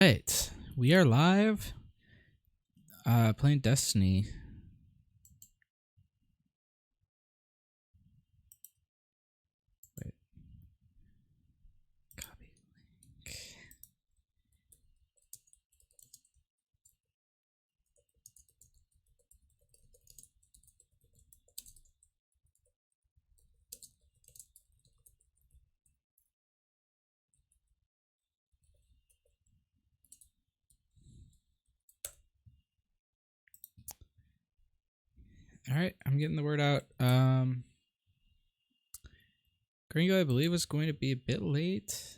Right, we are live, playing Destiny. Wait, copy link. All right, I'm getting the word out. Gringo, I believe, was going to be a bit late.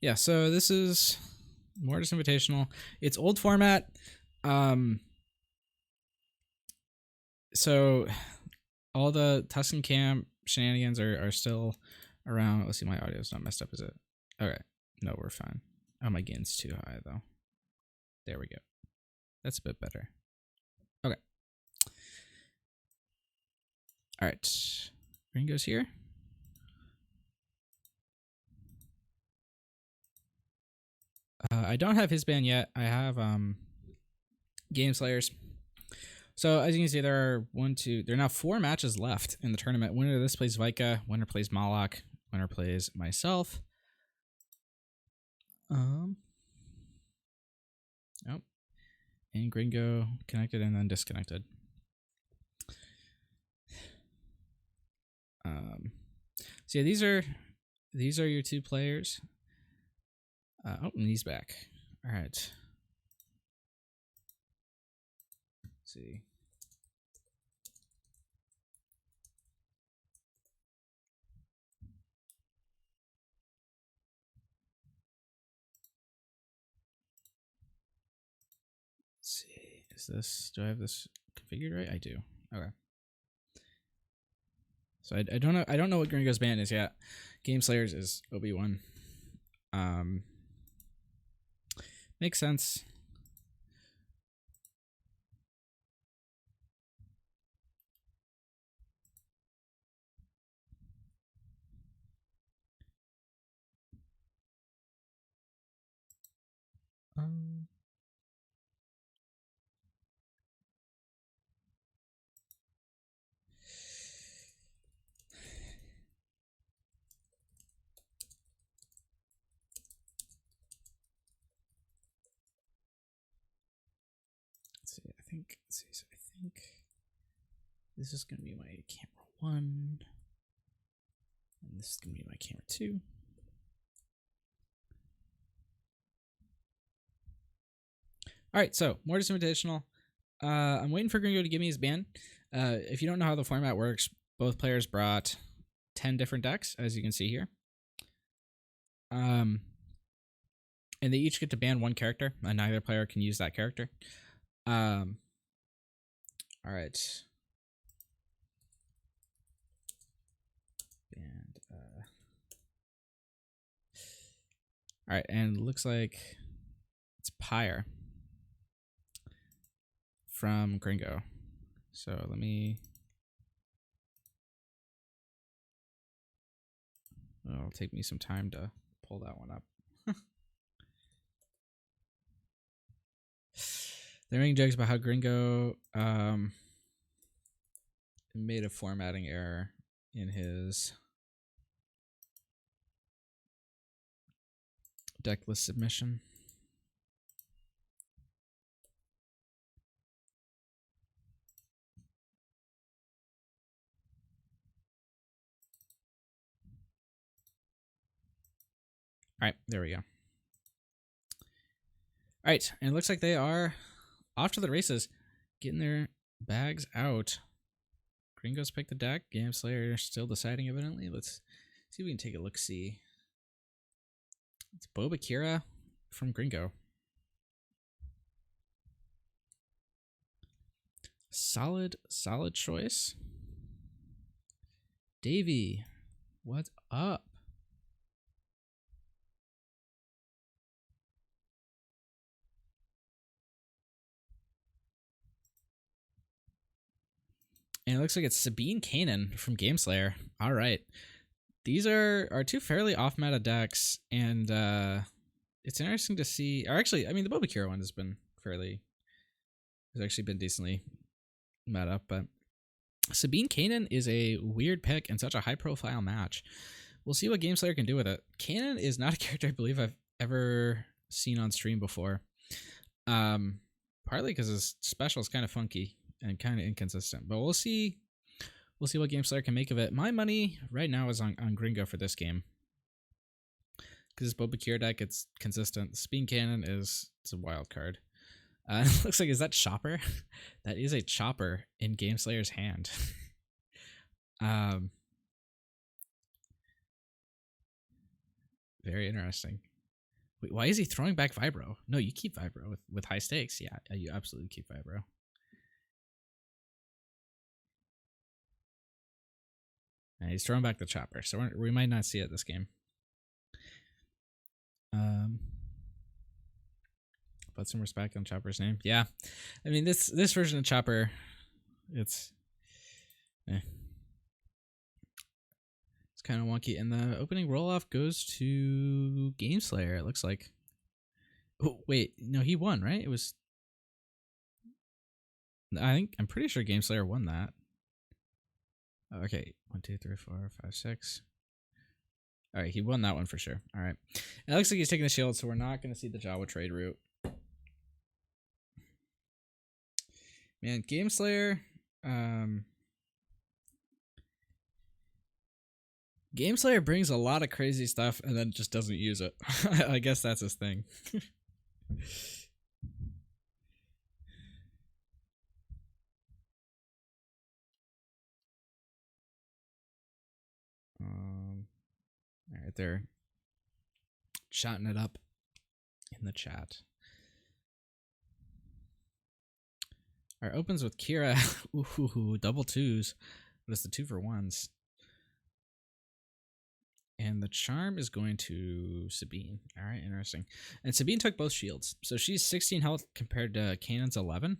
Yeah, so this is Mortis Invitational. It's old format. So all the Tuscan Camp shenanigans are still around. Let's see, my audio's not messed up, is it? Okay, no, we're fine. Oh, my gain's too high, though. There we go. That's a bit better. Okay. All right. Gringo's here. I don't have his band yet. I have Gameslayers. So as you can see, there are now 4 matches left in the tournament. Winner of this plays Vika. Winner plays Malak. Winner plays myself. Oh. And Gringo connected and then disconnected. So yeah, these are your 2 players. Oh, and he's back. All right. Let's see. Let's see. Do I have this configured right? I do. Okay. So I don't know. I don't know what Gringo's band is yet. Gameslayers is Obi-Wan. Makes sense. Let's see. So I think this is gonna be my camera 1, and this is gonna be my camera 2. All right, so Mortis Invitational. I'm waiting for Gringo to give me his ban. If you don't know how the format works, both players brought 10 different decks, as you can see here. And they each get to ban 1 character, and neither player can use that character. All right. And all right, and it looks like it's Pyre from Gringo. So let me. It'll take me some time to pull that one up. They're making jokes about how Gringo made a formatting error in his deck list submission. All right, there we go. All right, and it looks like they are off to the races, getting their bags out. Gringo's picked the deck. Gameslayer still deciding, evidently. Let's see if we can take a look-see. It's Boba Kira from Gringo. Solid choice. Davey, what's up? And it looks like it's Sabine Kanan from Gameslayer. All right. These are two fairly off-meta decks, and it's interesting to see. Or actually, I mean, the Bobakira one has actually been decently meta, but Sabine Kanan is a weird pick and such a high-profile match. We'll see what Gameslayer can do with it. Kanan is not a character I believe I've ever seen on stream before. Partly because his special is kind of funky and kind of inconsistent, but we'll see. We'll see what Gameslayer can make of it. My money right now is on Gringo for this game. Because his Bobakir deck, it's consistent. Sabine Cannon it's a wild card. It looks like, is that Chopper? That is a Chopper in Gameslayer's hand. Very interesting. Wait, why is he throwing back Vibro? No, you keep Vibro with high stakes. Yeah, you absolutely keep Vibro. And he's throwing back the Chopper, so we might not see it this game. Put some respect on Chopper's name. Yeah, I mean this version of Chopper, it's kind of wonky. And the opening roll off goes to Gameslayer. It looks like. Oh wait, no, he won, right? It was. I'm pretty sure Gameslayer won that. Okay, 1, 2, 3, 4, 5, 6. All right, he won that one for sure. All right, it looks like he's taking the shield, so we're not going to see the Jawa trade route. Man, Gameslayer. Gameslayer brings a lot of crazy stuff and then just doesn't use it. I guess that's his thing. All right, they're shouting it up in the chat. Our opens with Kira. Ooh, double twos. But it's the 2 for 1s. And the charm is going to Sabine. All right, interesting. And Sabine took both shields. So she's 16 health compared to Kanan's 11.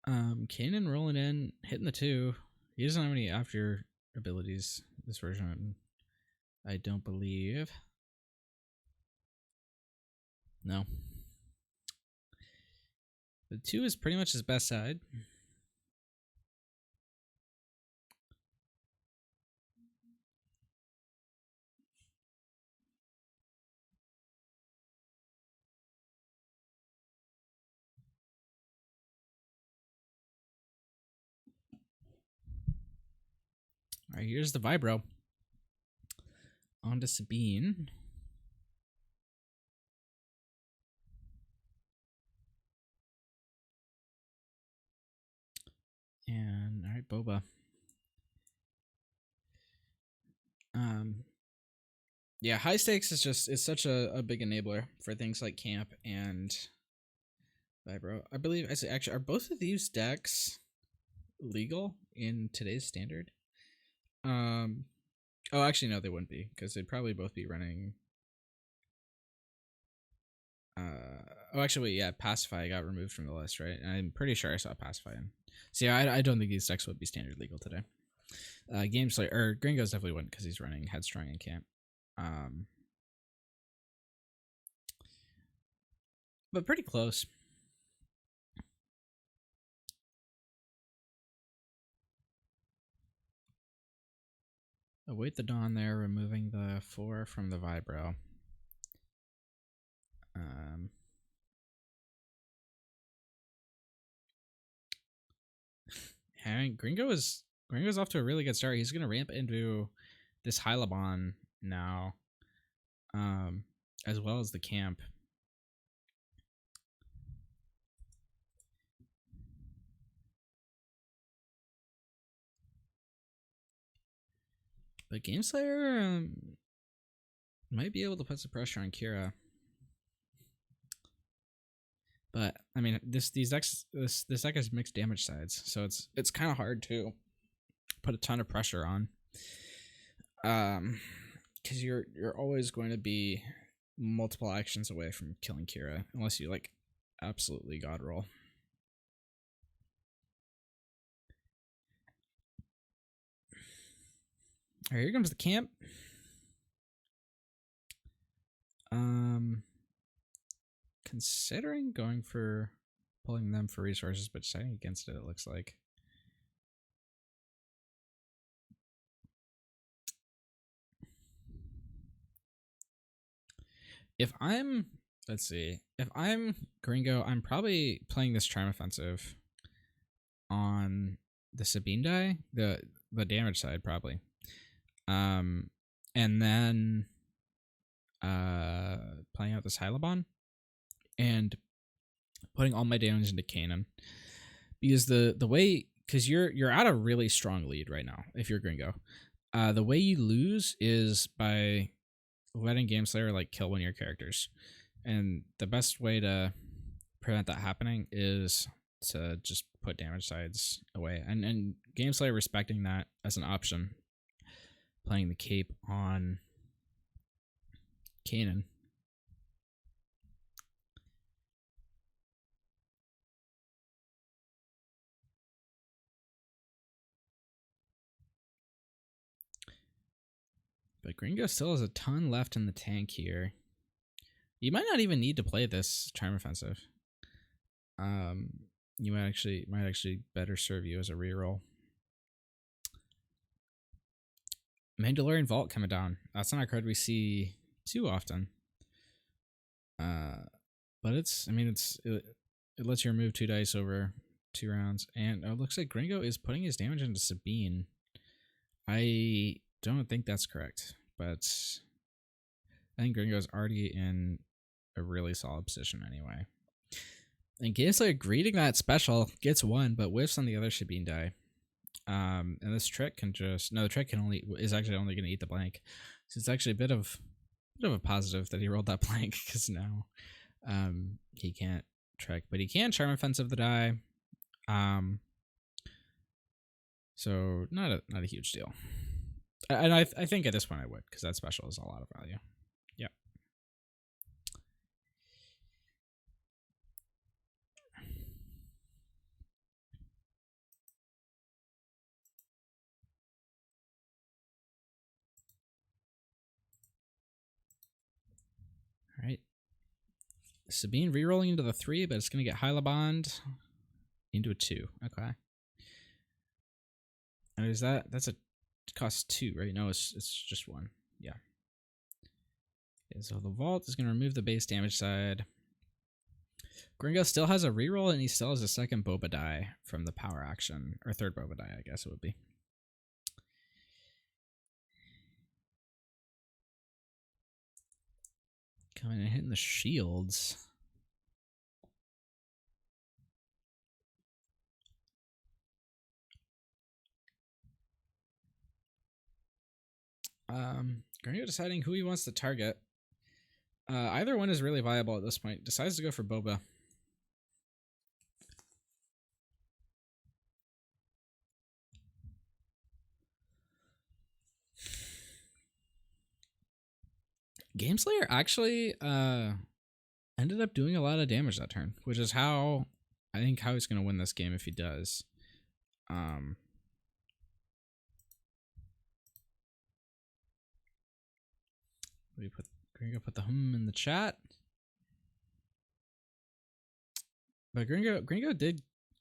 Kanan rolling in, hitting the 2. He doesn't have any after abilities this version, I don't believe. No. The 2 is pretty much his best side. All right, here's the Vibro. On to Sabine. And all right, Boba. Yeah, high stakes is such a big enabler for things like camp and Vibro. I believe actually are both of these decks legal in today's standard? Oh, actually no, they wouldn't be because they'd probably both be running. Oh, actually, wait, yeah, Pacify got removed from the list, right? And I'm pretty sure I saw Pacify in. So yeah, I don't think these decks would be standard legal today. Gameslayer or Gringos definitely wouldn't because he's running Headstrong in camp. But pretty close. Await the Dawn there, removing the 4 from the Vibro. Gringo's off to a really good start. He's gonna ramp into this Hylabon now, as well as the camp. But Gameslayer might be able to put some pressure on Kira. But I mean, this deck has mixed damage sides, so it's kind of hard to put a ton of pressure on. Because you're always going to be multiple actions away from killing Kira, unless you like absolutely god roll. All right, here comes the camp. Considering going for pulling them for resources, but deciding against it, it looks like. If I'm, let's see, if I'm Gringo, I'm probably playing this Charm Offensive on the Sabine die, the damage side probably. And then playing out this Hylabon and putting all my damage into Kanan. Because the way, because you're at a really strong lead right now if you're Gringo. The way you lose is by letting Gameslayer like kill one of your characters, and the best way to prevent that happening is to just put damage sides away, and Gameslayer respecting that as an option, playing the cape on Kanan. But Gringo still has a ton left in the tank here. You might not even need to play this Charm Offensive. You might actually better serve you as a reroll. Mandalorian Vault coming down. That's not a card we see too often. But it lets you remove 2 dice over 2 rounds, and it looks like Gringo is putting his damage into Sabine. I don't think that's correct, but I think Gringo's already in a really solid position anyway. And Gameslayer greeting that special gets 1, but whiffs on the other Sabine die. And this trick can just the trick is actually only going to eat the blank. So it's actually a bit of a positive that he rolled that blank, because now he can't trick, but he can Charm Offensive the die. So not a huge deal. And I think at this point I would, because that special is a lot of value. Yep. All right. Sabine rerolling into the 3, but it's going to get Hylabond into a 2. Okay. And is that's a cost 2, right? No, it's just 1. Yeah. Okay, so the vault is going to remove the base damage side. Gringo still has a reroll, and he still has a second Boba die from the power action, or third Boba die, I guess it would be. Coming and hitting the shields. Gringo deciding who he wants to target. Either one is really viable at this point. Decides to go for Boba. Gameslayer actually ended up doing a lot of damage that turn, which is how he's going to win this game if he does. Gringo put the in the chat. But Gringo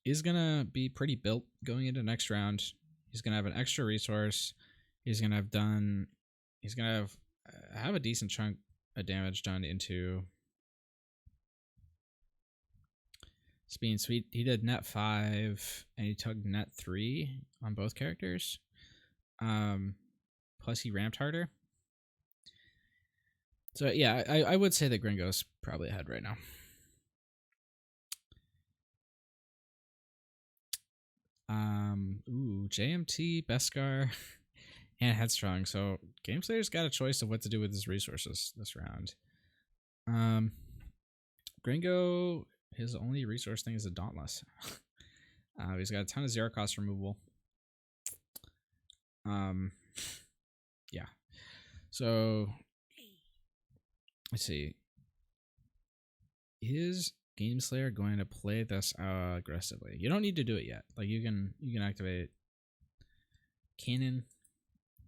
is gonna be pretty built going into next round. He's gonna have an extra resource. He's gonna have a decent chunk of damage done into Sabine. Sweet. He did net 5 and he took net 3 on both characters. Plus he ramped harder. So yeah, I would say that Gringo's probably ahead right now. JMT, Beskar, and Headstrong. So Gameslayer's got a choice of what to do with his resources this round. Gringo his only resource thing is a Dauntless. He's got a ton of zero cost removal. Yeah. So let's see. Is Gameslayer going to play this aggressively? You don't need to do it yet. Like you can activate Cannon.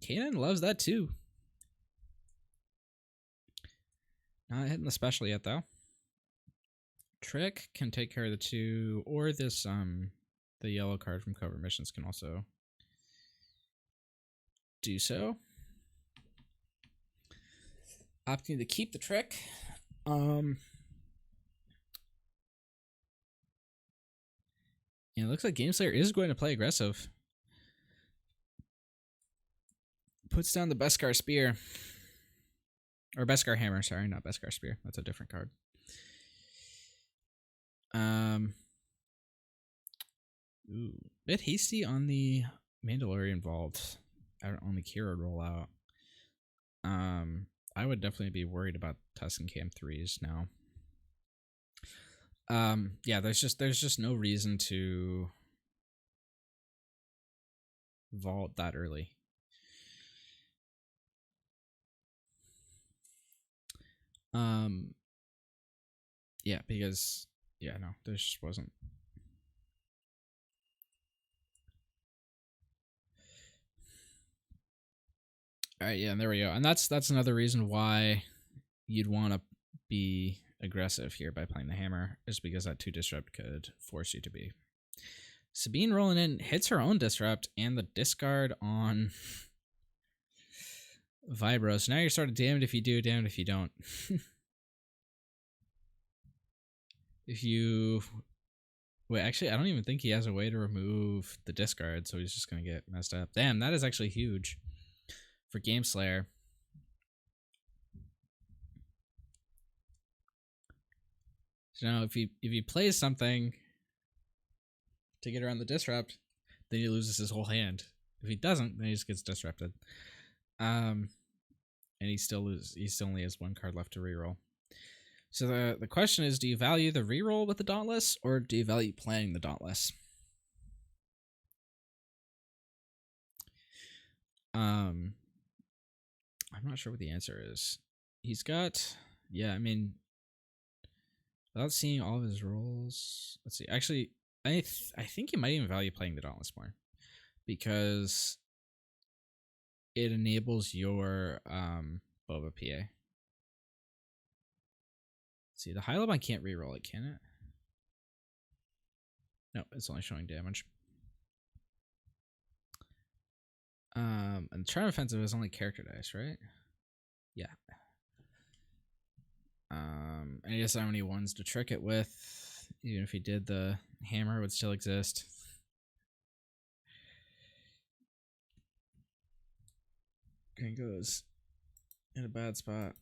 Cannon loves that too. Not hitting the special yet though. Trick can take care of the 2, or this the yellow card from cover missions can also do so. Opting to keep the trick. And it looks like Gameslayer is going to play aggressive. Puts down the Beskar Spear. Or Beskar Hammer, sorry, not Beskar Spear. That's a different card. Ooh, bit hasty on the Mandalorian Vault on the Kira rollout. I would definitely be worried about Tusken Camp 3s now. Yeah, there's just no reason to vault that early. Yeah, because no, there just wasn't. All right, yeah, and there we go. And that's another reason why you'd want to be aggressive here by playing the hammer, is because that 2 disrupt could force you to be. Sabine rolling in hits her own disrupt and the discard on Vibro. So now you're sort of damned if you do, damned if you don't. If you... Wait, actually, I don't even think he has a way to remove the discard, so he's just going to get messed up. Damn, that is actually huge for Gameslayer. So now if he plays something to get around the disrupt, then he loses his whole hand. If he doesn't, then he just gets disrupted. And he still loses. He still only has 1 card left to reroll. So the question is, do you value the reroll with the Dauntless, or do you value playing the Dauntless? I'm not sure what the answer is. He's got, yeah, I mean, without seeing all of his rolls, let's see. Actually, I think you might even value playing the Dauntless more, because it enables your Boba PA. Let's see, the Hylobon can't reroll it, can it? No, it's only showing damage. And Charm Offensive is only character dice, right? Yeah. And he doesn't have any 1s to trick it with. Even if he did, the hammer would still exist. Gringo's in a bad spot.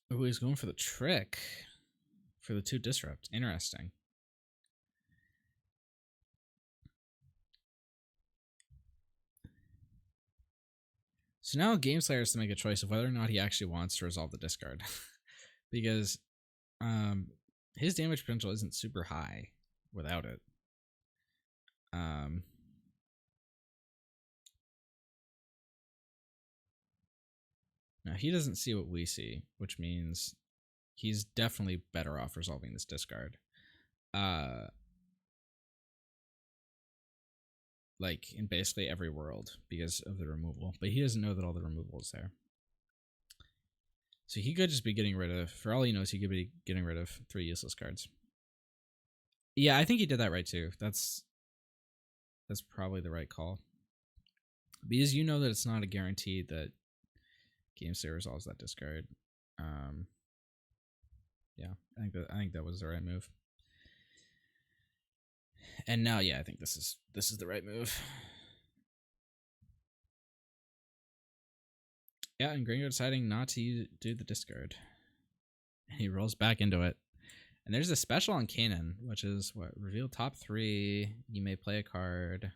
Oh, he's going for the trick for the 2 disrupt. Interesting. So now Gameslayer has to make a choice of whether or not he actually wants to resolve the discard. Because his damage potential isn't super high without it. Now he doesn't see what we see, which means he's definitely better off resolving this discard. Like in basically every world because of the removal, but he doesn't know that all the removal is there. So he could just be getting rid of, for all he knows, he could be getting rid of 3 useless cards. Yeah, I think he did that right too. That's probably the right call. Because you know that it's not a guarantee that Gameslayer resolves that discard. Yeah, I think that was the right move. And now, yeah, I think this is the right move. Yeah, and Gringo deciding not to do the discard. And he rolls back into it. And there's a special on Kanan, which is what? Reveal top 3. You may play a card.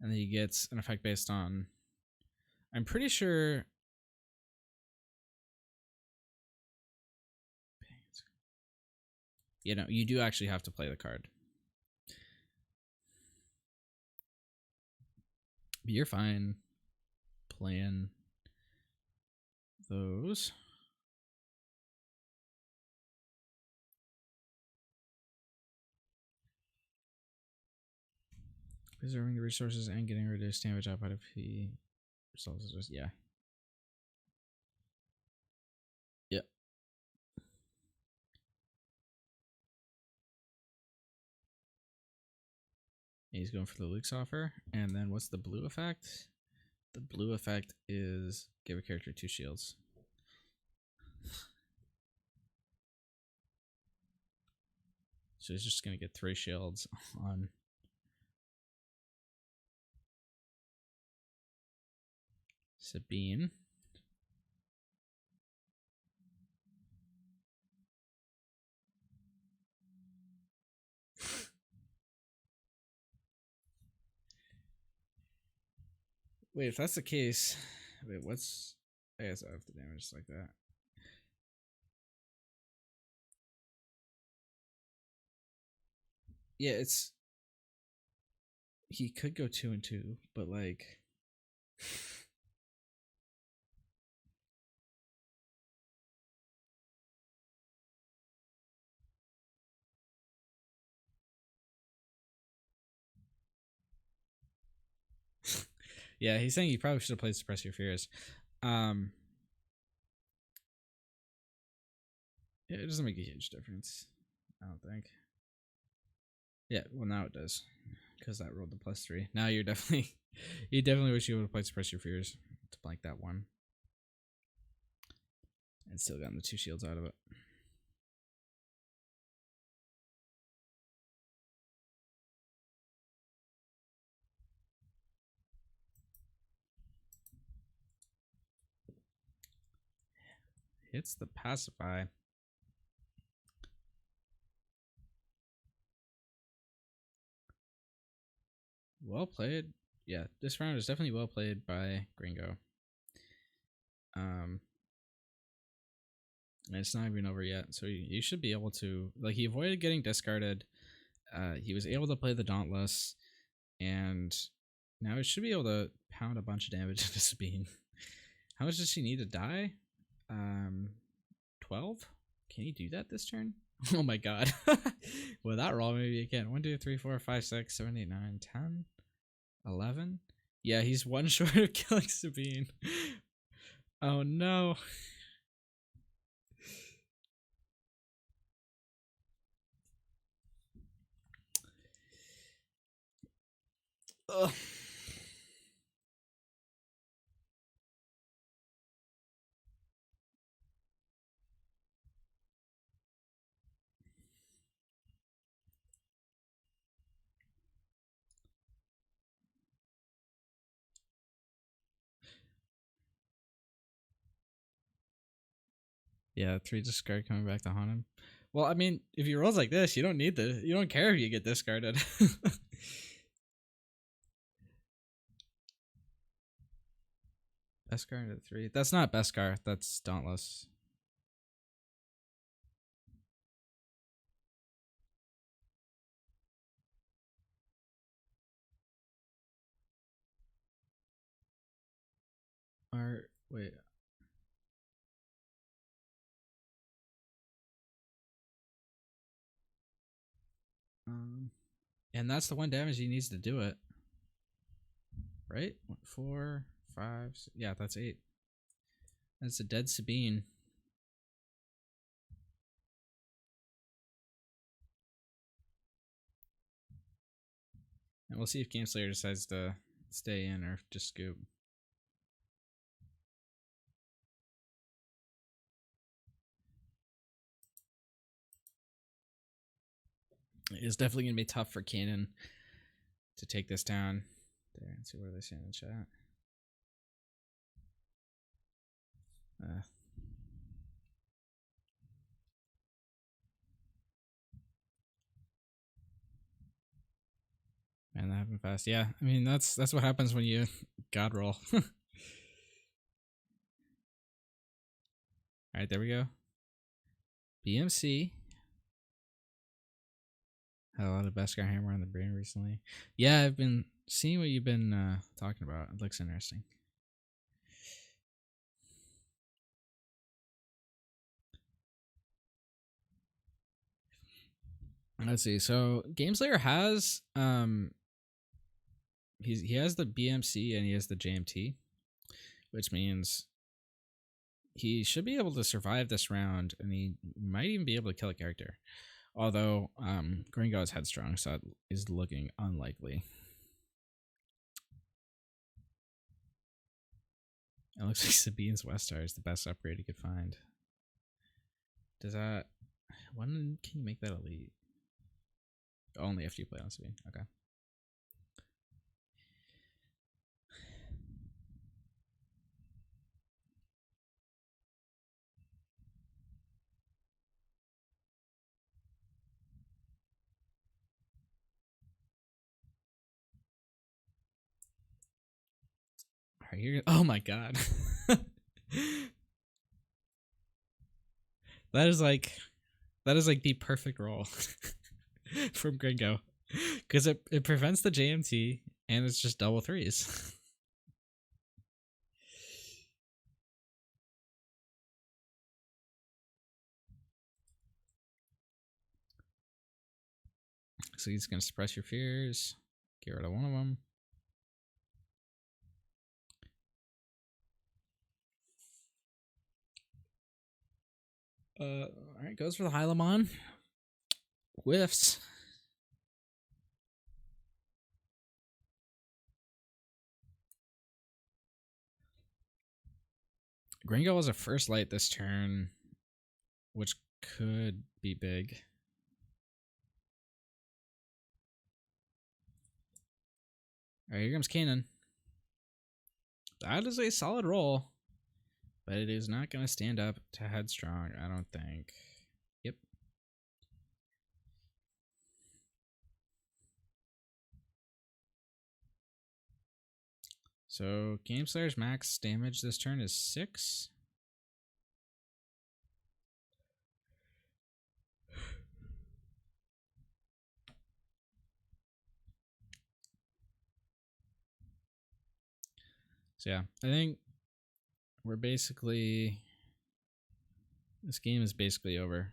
And then he gets an effect based on... I'm pretty sure... You know, you do actually have to play the card. But you're fine playing those. Preserving the resources and getting reduced damage output if he resolves just yeah. Yep. He's going for the Luke's offer. And then what's the blue effect? The blue effect is give a character 2 shields. So he's just going to get 3 shields on Sabine. Wait, if that's the case, wait, what's... I guess I have to damage like that. Yeah, it's... He could go 2 and 2, but like... Yeah, he's saying you probably should have played Suppress Your Fears. Yeah, it doesn't make a huge difference, I don't think. Yeah, well now it does, because that rolled the +3. Now you're definitely, you definitely wish you would have played Suppress Your Fears to blank that one, and still gotten the 2 shields out of it. Hits the Pacify. Well played. Yeah, this round is definitely well played by Gringo. And it's not even over yet, so you should be able to... Like, he avoided getting discarded. He was able to play the Dauntless, and now he should be able to pound a bunch of damage into Sabine. How much does she need to die? 12? Can he do that this turn? Oh my god. With that roll, maybe you can. 1, 2, 3, 4, 5, 6, 7, 8, 9, 10, 11. Yeah, he's 1 short of killing Sabine. Oh no. Ugh. Yeah, 3 discard coming back to haunt him. Well, I mean, if he rolls like this, you don't need the... You don't care if you get discarded. Beskar into 3. That's not Beskar. That's Dauntless. Or wait. And that's the 1 damage he needs to do it. Right? 4, 5. Yeah, that's 8. That's a dead Sabine. And we'll see if Gameslayer decides to stay in or just scoop. It's definitely going to be tough for Kanan to take this down. There, and see what they say in the chat. Man, that happened fast. Yeah, I mean that's what happens when you god roll. All right, there we go. BMC. Had a lot of Beskar Hammer on the brain recently. Yeah, I've been seeing what you've been talking about. It looks interesting. Let's see. So Gameslayer has he has the BMC and he has the JMT, which means he should be able to survive this round, and he might even be able to kill a character. Although Gringo is headstrong, so it is looking unlikely. It looks like Sabine's Westar is the best upgrade he could find. Does that... When can you make that elite? Only after you play on Sabine. Okay. Are you... Oh my god. That is like the perfect roll from Gringo, because it prevents the JMT and it's just double threes. So he's gonna suppress your fears, get rid of one of them. All right, goes for the Hylamon. Whiffs. Gringo has a first light this turn, which could be big. All right, here comes Kanan. That is a solid roll, but it is not going to stand up to Headstrong, I don't think. Yep. So Gameslayer's max damage this turn is 6. So yeah, I think we're basically... This game is basically over.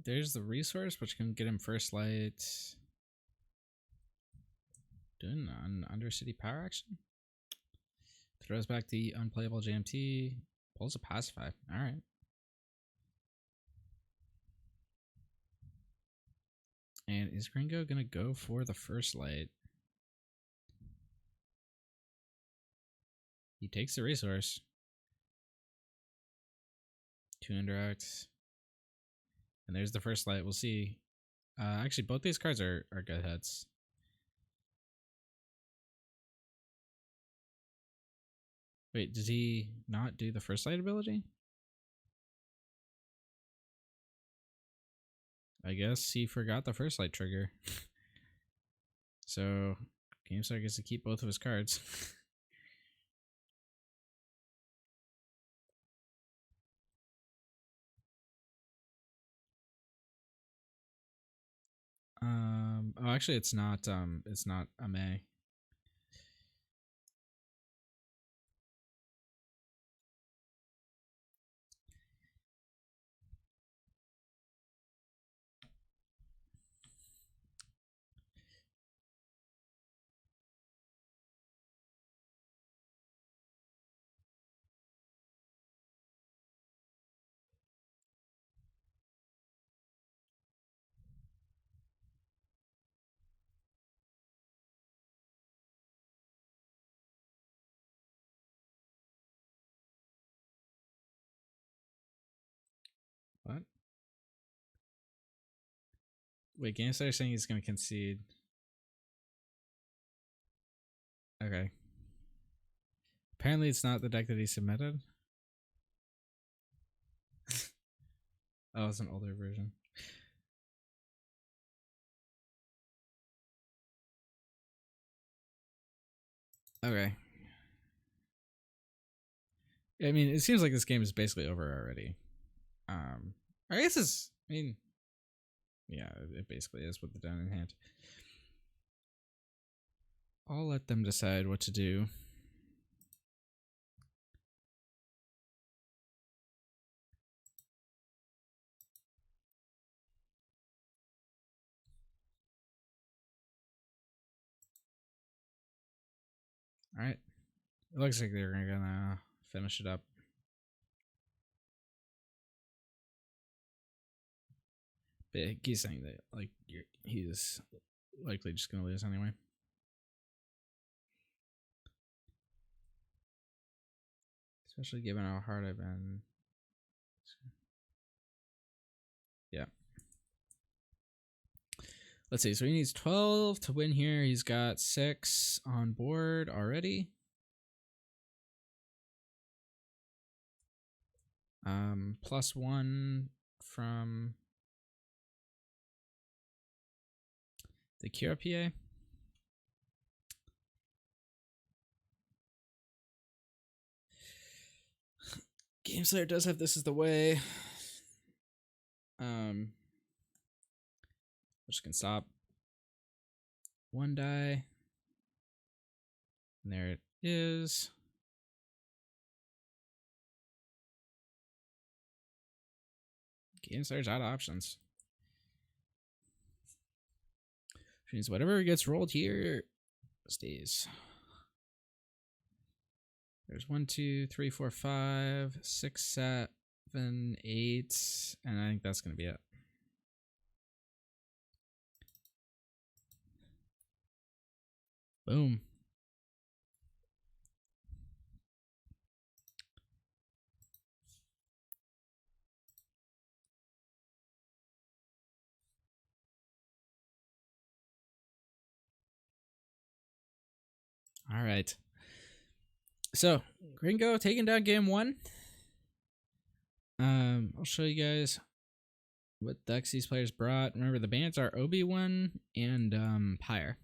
There's the resource, which can get him first light. Doing an Undercity power action. Throws back the unplayable JMT. Pulls a pacify. Alright. And is Gringo gonna go for the first light? He takes the resource. 2 indirects. And there's the first light. We'll see. Actually, both these cards are good hits. Wait, did he not do the first light ability? I guess he forgot the first light trigger. So, GameStar gets to keep both of his cards. Oh, actually, it's not a May. Wait, Gameslayer saying he's gonna concede. Okay. Apparently it's not the deck that he submitted. Oh, it's an older version. Okay. I mean, it seems like this game is basically over already. I guess it's, I mean, yeah, it basically is with the down in hand. I'll let them decide what to do. All right. It looks like they're gonna finish it up. But he's saying that like he's likely just gonna lose anyway. Especially given how hard I've been. Yeah. Let's see. So he needs 12 to win here. He's got 6 on board already. +1 from the Kira PA. Gameslayer does have This Is the Way. Which can stop 1 die. And there it is. Gameslayer's out of options. Which means whatever gets rolled here stays. There's 1, 2, 3, 4, 5, 6, 7, 8, and I think that's gonna be it. Boom. All right. So Gringo taking down game 1. I'll show you guys what decks these players brought. Remember, the bans are Obi-Wan and Pyre.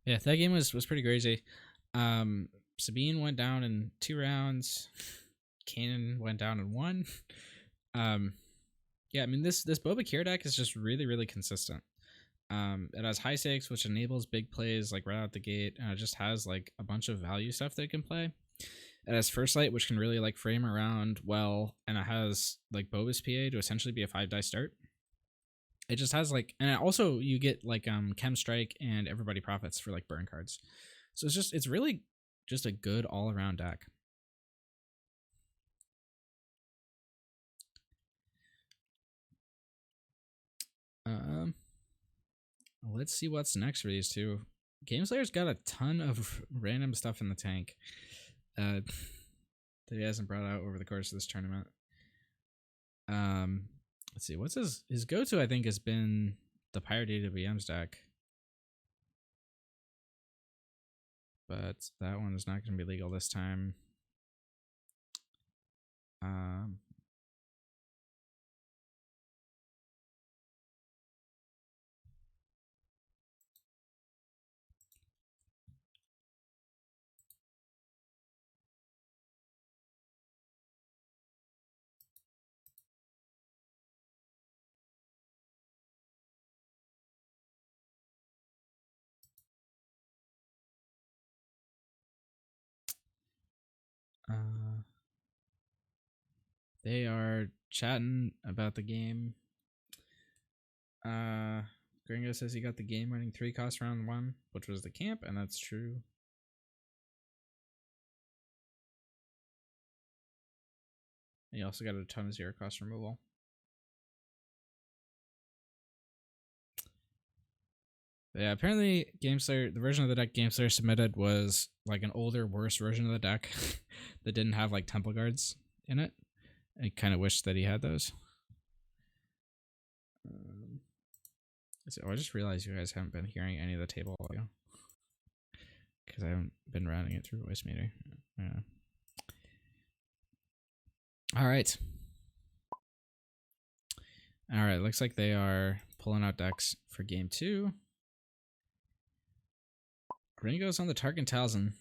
Yeah, that game was pretty crazy. Sabine went down in 2 rounds. Kanan went down in 1. Yeah, I mean this Boba Kira deck is just really consistent. It has high stakes, which enables big plays like right out the gate, and it just has like a bunch of value stuff that it can play. It has First Light, which can really like frame around well, and it has like Boba's PA to essentially be a 5-die start. It just has like, and also you get like Chem Strike and Everybody Profits for like burn cards. So it's really just a good all around deck. Let's see what's next for these two. Gameslayer's got a ton of random stuff in the tank that he hasn't brought out over the course of this tournament. Let's see, what's his go-to, I think, has been the Pirate AWM's deck. But that one is not going to be legal this time. They are chatting about the game. Gringo says he got the game winning 3 cost round 1, which was the camp, and that's true. And you also got a ton of zero cost removal. But yeah, apparently Gameslayer, the version of the deck Gameslayer submitted was like an older, worse version of the deck that didn't have like temple guards in it. I kind of wish that he had those. So I just realized you guys haven't been hearing any of the table audio because I haven't been routing it through voice meter. Yeah. All right. All right. Looks like they are pulling out decks for game 2. Gringo's on the Tarkin Talzin.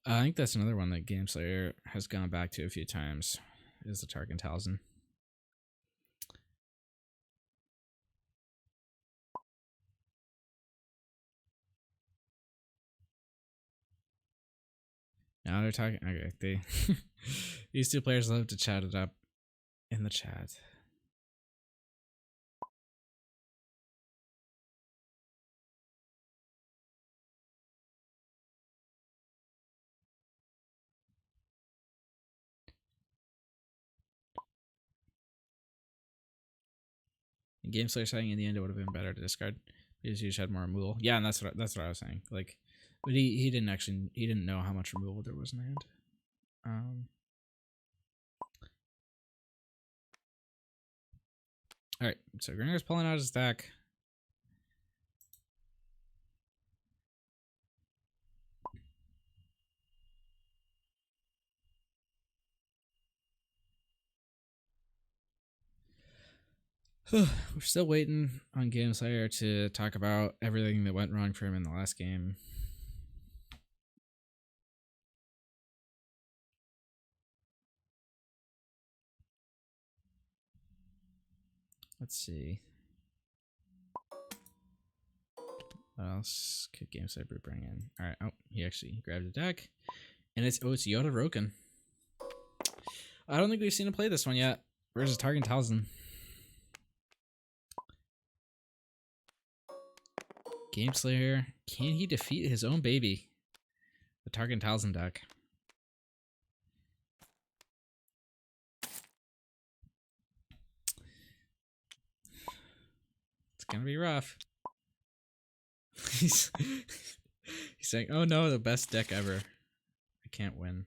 I think that's another one that Gameslayer has gone back to a few times, is the Tarkin Talzin. Now they're talking. Okay, they these two players love to chat it up in the chat. And Gameslayer saying in the end it would have been better to discard because you just had more removal. Yeah, and that's what I was saying. Like, but he didn't know how much removal there was in the hand. All right, so Gringo's pulling out his deck. We're still waiting on Gameslayer to talk about everything that went wrong for him in the last game. Let's see. What else could Gameslayer bring in? All right. Oh, he actually grabbed a deck, and it's Yoda Roken. I don't think we've seen him play this one yet. Where's his Tarkin Talzin? Gameslayer, can he defeat his own baby? The Tarkin Talzin deck. It's gonna be rough. He's saying, "Oh no, the best deck ever. I can't win."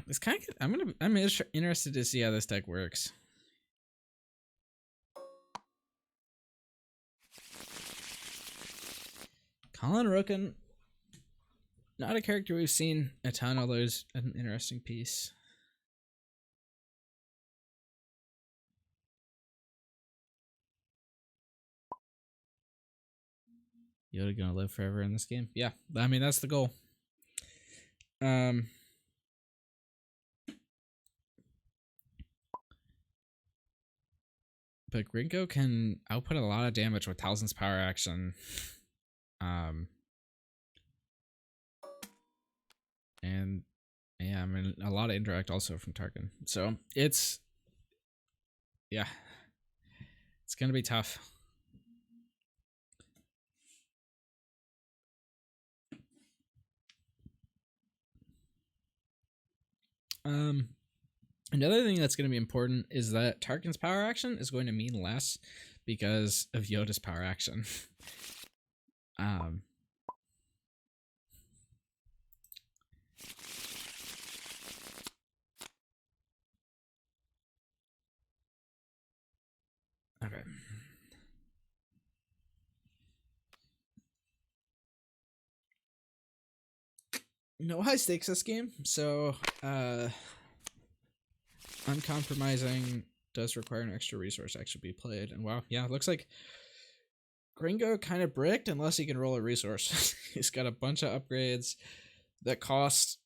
It's kind of. I'm interested to see how this deck works. Colin Roken, not a character we've seen a ton, although he's an interesting piece. Yoda gonna live forever in this game? Yeah, I mean that's the goal. But Gringo can output a lot of damage with Talzin's power action. And yeah, I mean a lot of indirect also from Tarkin. So it's gonna be tough. Another thing that's going to be important is that Tarkin's power action is going to mean less because of Yoda's power action. Okay. No high stakes this game, so uncompromising does require an extra resource to actually be played. And wow, yeah, it looks like Gringo kind of bricked unless he can roll a resource. He's got a bunch of upgrades that cost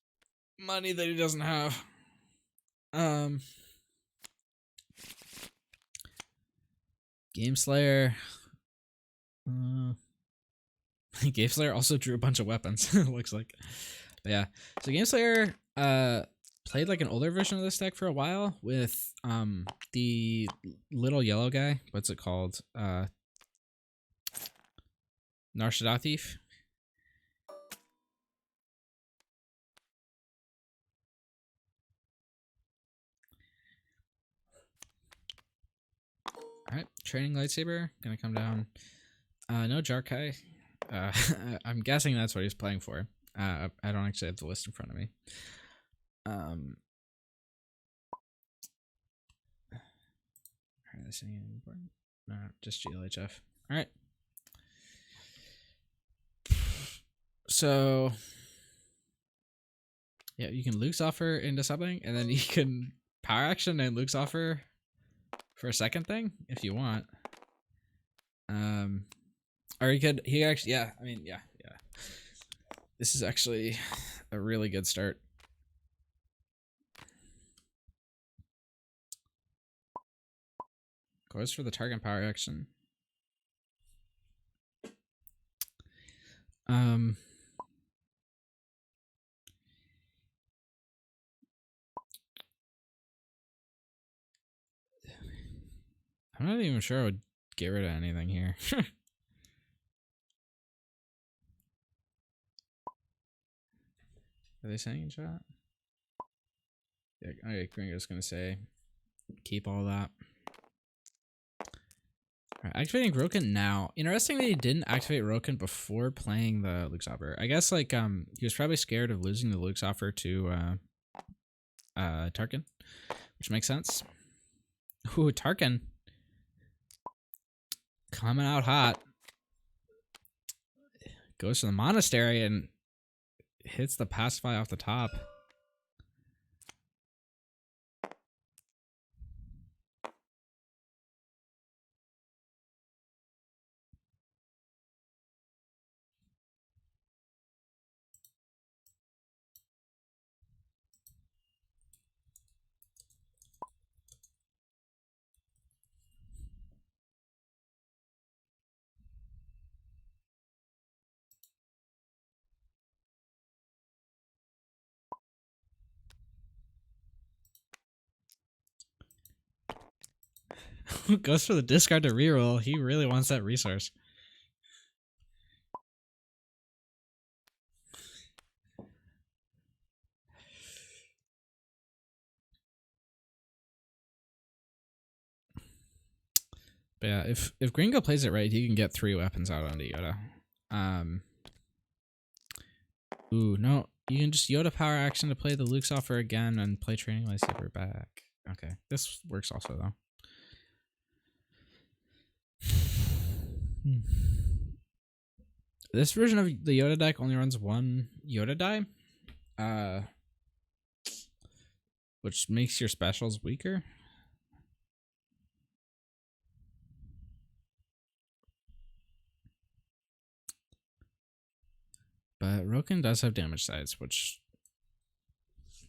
money that he doesn't have. Gameslayer. Gameslayer also drew a bunch of weapons, it looks like. But yeah. So Gameslayer played like an older version of this deck for a while with the little yellow guy. What's it called? Narshadathif. Alright, training lightsaber, gonna come down. No Jarkai. I'm guessing that's what he's playing for. I don't actually have the list in front of me. Is anything important? No, just GLHF. Alright. So yeah, you can Luke's offer into something, and then you can power action and Luke's offer for a second thing if you want. Or he actually, yeah, I mean, yeah. This is actually a really good start. Goes for the target power action. I'm not even sure I would get rid of anything here. Are they saying in chat? Yeah, okay, Gringo's gonna say keep all that. Alright, activating Roken now. Interesting that he didn't activate Roken before playing the Luke's offer. I guess like he was probably scared of losing the Luke's offer to Tarkin, which makes sense. Ooh, Tarkin coming out hot. Goes to the monastery and hits the pacify off the top. Goes for the discard to reroll. He really wants that resource. But yeah, if Gringo plays it right, he can get 3 weapons out onto Yoda. Ooh, no. You can just Yoda power action to play the Luke's offer again and play training lightsaber back. Okay, this works also though. This version of the Yoda deck only runs 1 Yoda die, which makes your specials weaker. But Roken does have damage sides, which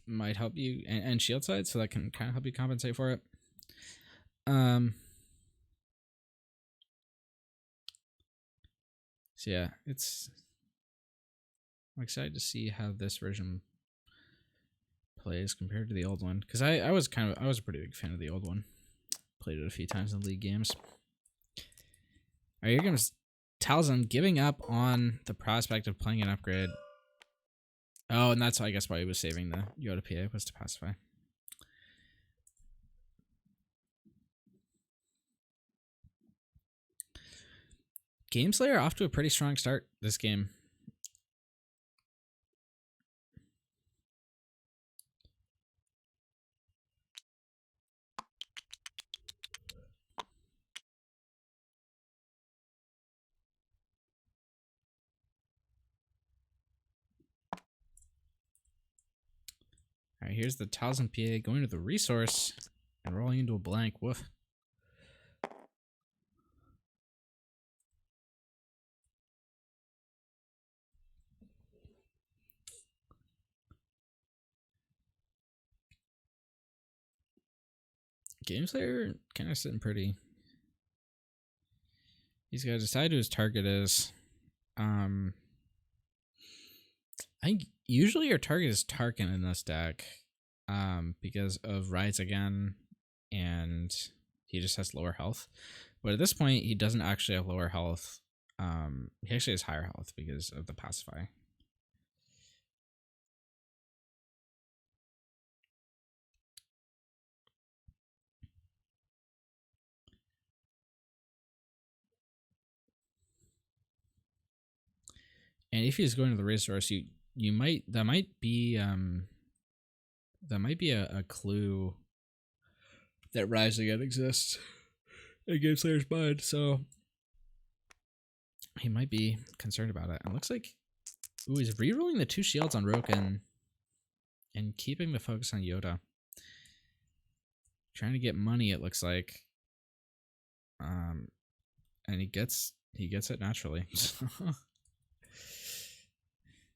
might help you, and shield sides, so that can kind of help you compensate for it. So yeah, I'm excited to see how this version plays compared to the old one, because I was a pretty big fan of the old one. Played it a few times in league games. Alright, here comes Talzin giving up on the prospect of playing an upgrade. Oh, and that's I guess why he was saving the Yoda PA was to pacify. Gameslayer off to a pretty strong start this game. All right, here's the Talzin PA going to the resource and rolling into a blank. Woof. Gameslayer kind of sitting pretty. He's got to decide who his target is. I think usually your target is Tarkin in this deck, because of Rise Again, and he just has lower health. But at this point, he doesn't actually have lower health. He actually has higher health because of the pacify. And if he's going to the resource, you might that might be a clue that Rise Again exists in Gameslayer's mind. So he might be concerned about it. And it looks like he's rerolling the 2 shields on Roken and keeping the focus on Yoda. Trying to get money, it looks like. And he gets it naturally.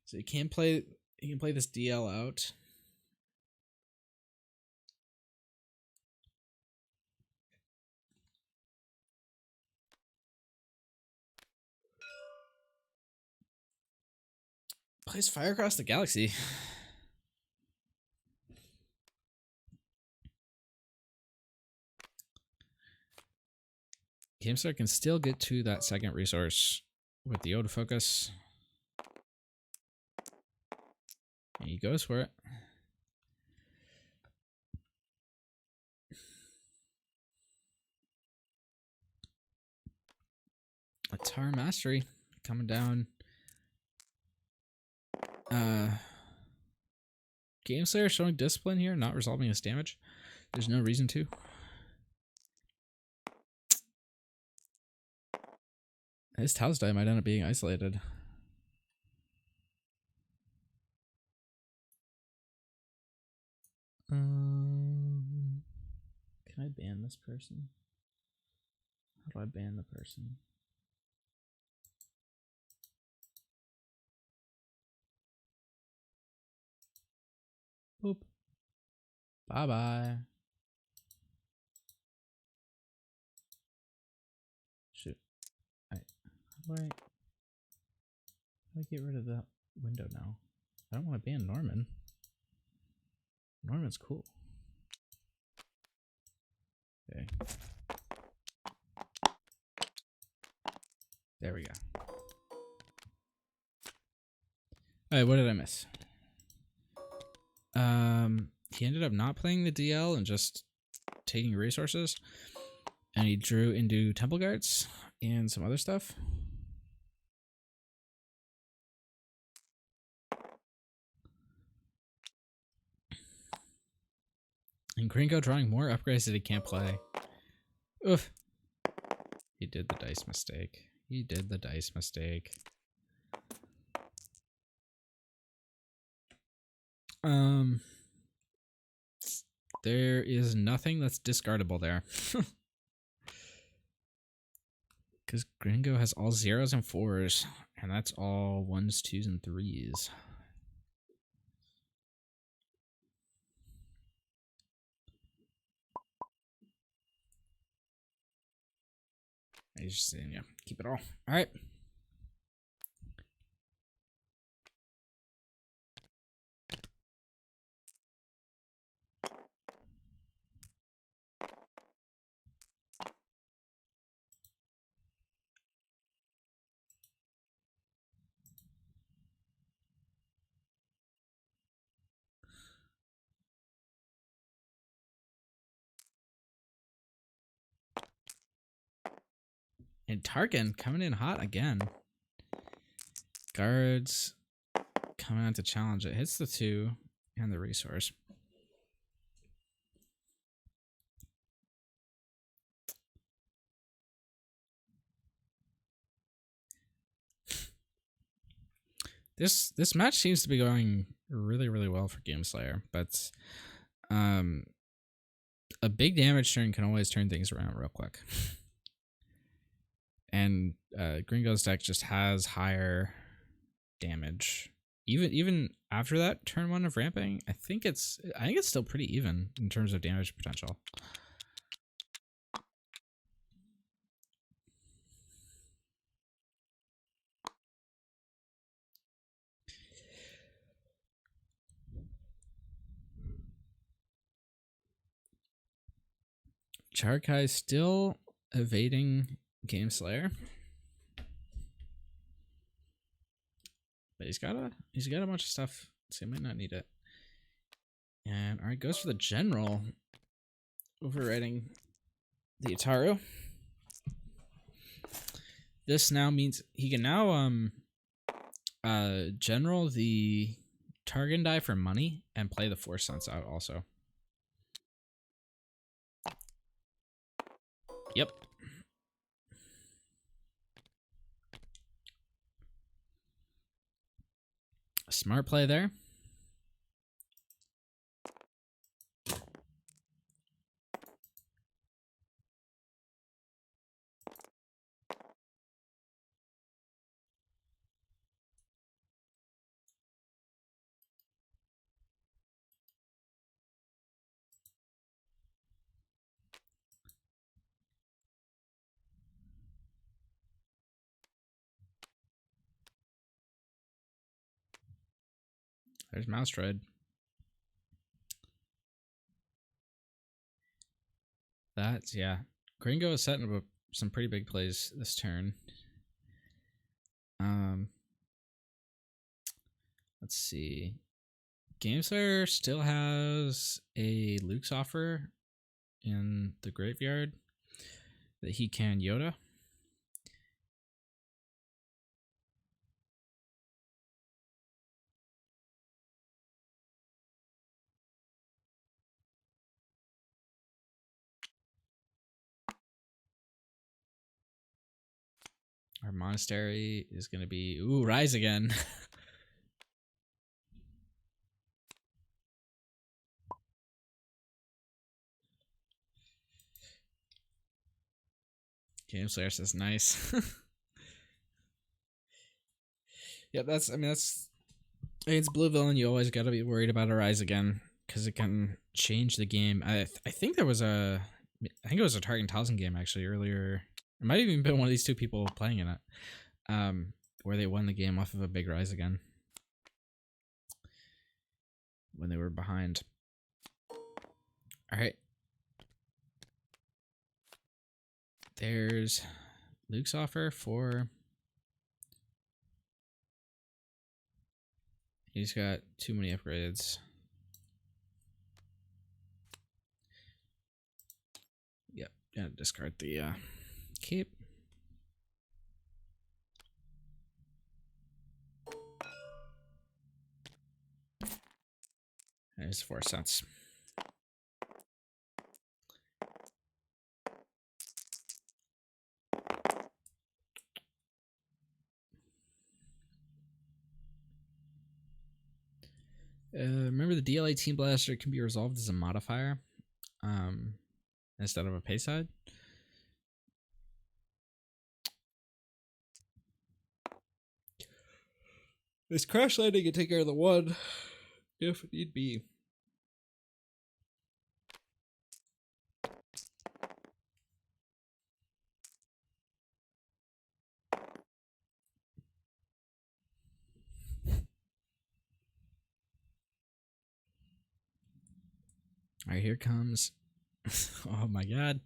So he can play this DL out. Plays Fire Across the Galaxy. Gamestar can still get to that second resource with the Yoda focus. And he goes for it. Atar Mastery coming down. Gameslayer showing discipline here, not resolving his damage. There's no reason to. His Tao's Die might end up being isolated. Can I ban this person? How do I ban the person? Boop. Bye-bye. Shoot. How do I get rid of that window now? I don't want to ban Norman. Norman's cool. Okay. There we go. Alright, what did I miss? He ended up not playing the DL and just taking resources. And he drew into Temple Guards and some other stuff. And Gringo drawing more upgrades that he can't play. Oof. He did the dice mistake. He did the dice mistake. There is nothing that's discardable there. Because Gringo has all 0s and 4s, and that's all 1s, 2s, and 3s. He's just saying, yeah, keep it all. All right. And Tarkin coming in hot again. Guards coming out to challenge it. Hits the 2 and the resource. This match seems to be going really, really well for Gameslayer, but a big damage turn can always turn things around real quick. And Gringo's deck just has higher damage. Even after that turn 1 of ramping, I think it's still pretty even in terms of damage potential. Charkai still evading Gameslayer. But he's got a bunch of stuff, so he might not need it. And alright, goes for the general, overriding the Ataru. This now means he can now General the Targan die for money and play the Force Sense out also. Yep. Smart play there. There's Mouse Droid. That's, yeah. Gringo is setting up some pretty big plays this turn. Let's see. Gameslayer still has a Luke's offer in the graveyard that he can Yoda. Our monastery is going to be, ooh, Rise again. Gameslayer says nice. Yep, that's, I mean, it's blue villain. You always got to be worried about a Rise again because it can change the game. I think there was I think it was a Target 1000 game actually earlier. It might have even been one of these two people playing in it, where they won the game off of a big Rise again when they were behind. All right. There's Luke's offer for... He's got too many upgrades. Yep, gotta discard the cape. There's 4 cents. Remember the DLA Team Blaster can be resolved as a modifier instead of a pay side. This crash landing can take care of the 1 if need be. All right, here comes. Oh my god.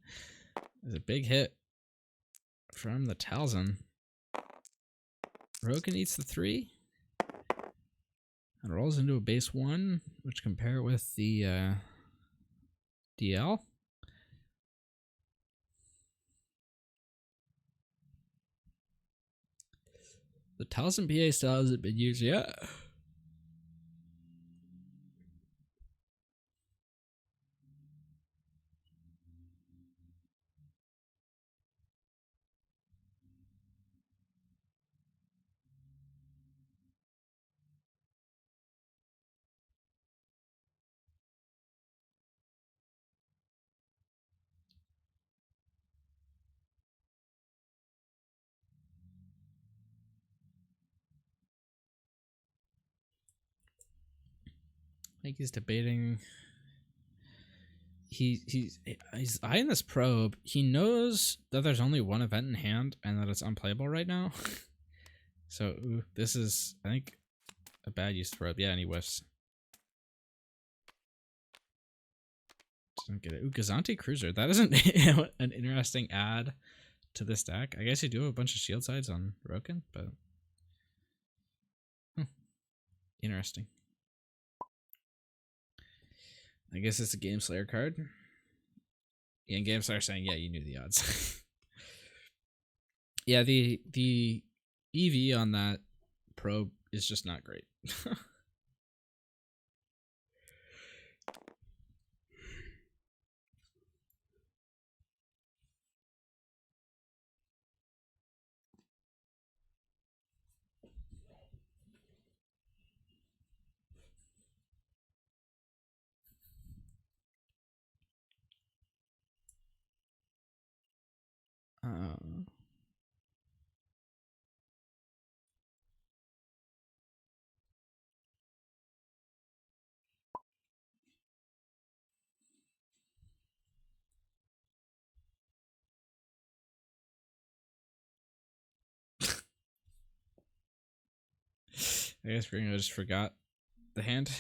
There's a big hit from the Talzin. Roken eats the 3. And rolls into a base 1, which compare with the DL. The Talzin PA still hasn't been used yet. I think he's debating. He's eyeing this probe. He knows that there's only 1 event in hand and that it's unplayable right now. So this is, I think, a bad use of probe. Yeah, and he whiffs. Doesn't get it. Ooh, Gazanti Cruiser. That isn't an interesting add to this deck. I guess you do have a bunch of shield sides on Roken, but interesting. I guess it's a Gameslayer card. Yeah, and Gameslayer saying, yeah, you knew the odds. Yeah, the EV on that probe is just not great. I guess Gringo just forgot the hand.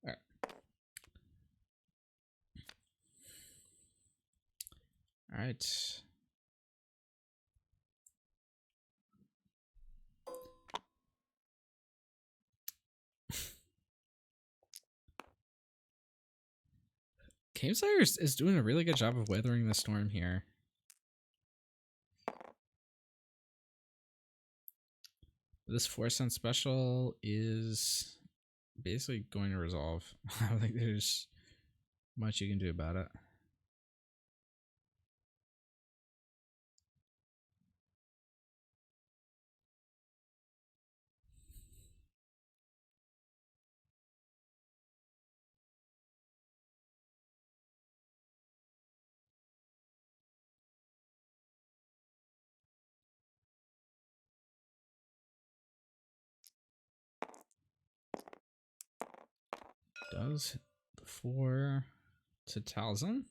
All right. All right. Gameslayer is doing a really good job of weathering the storm here. This 4-cent special is basically going to resolve. I don't think there's much you can do about it. Does the 4 to Talzin.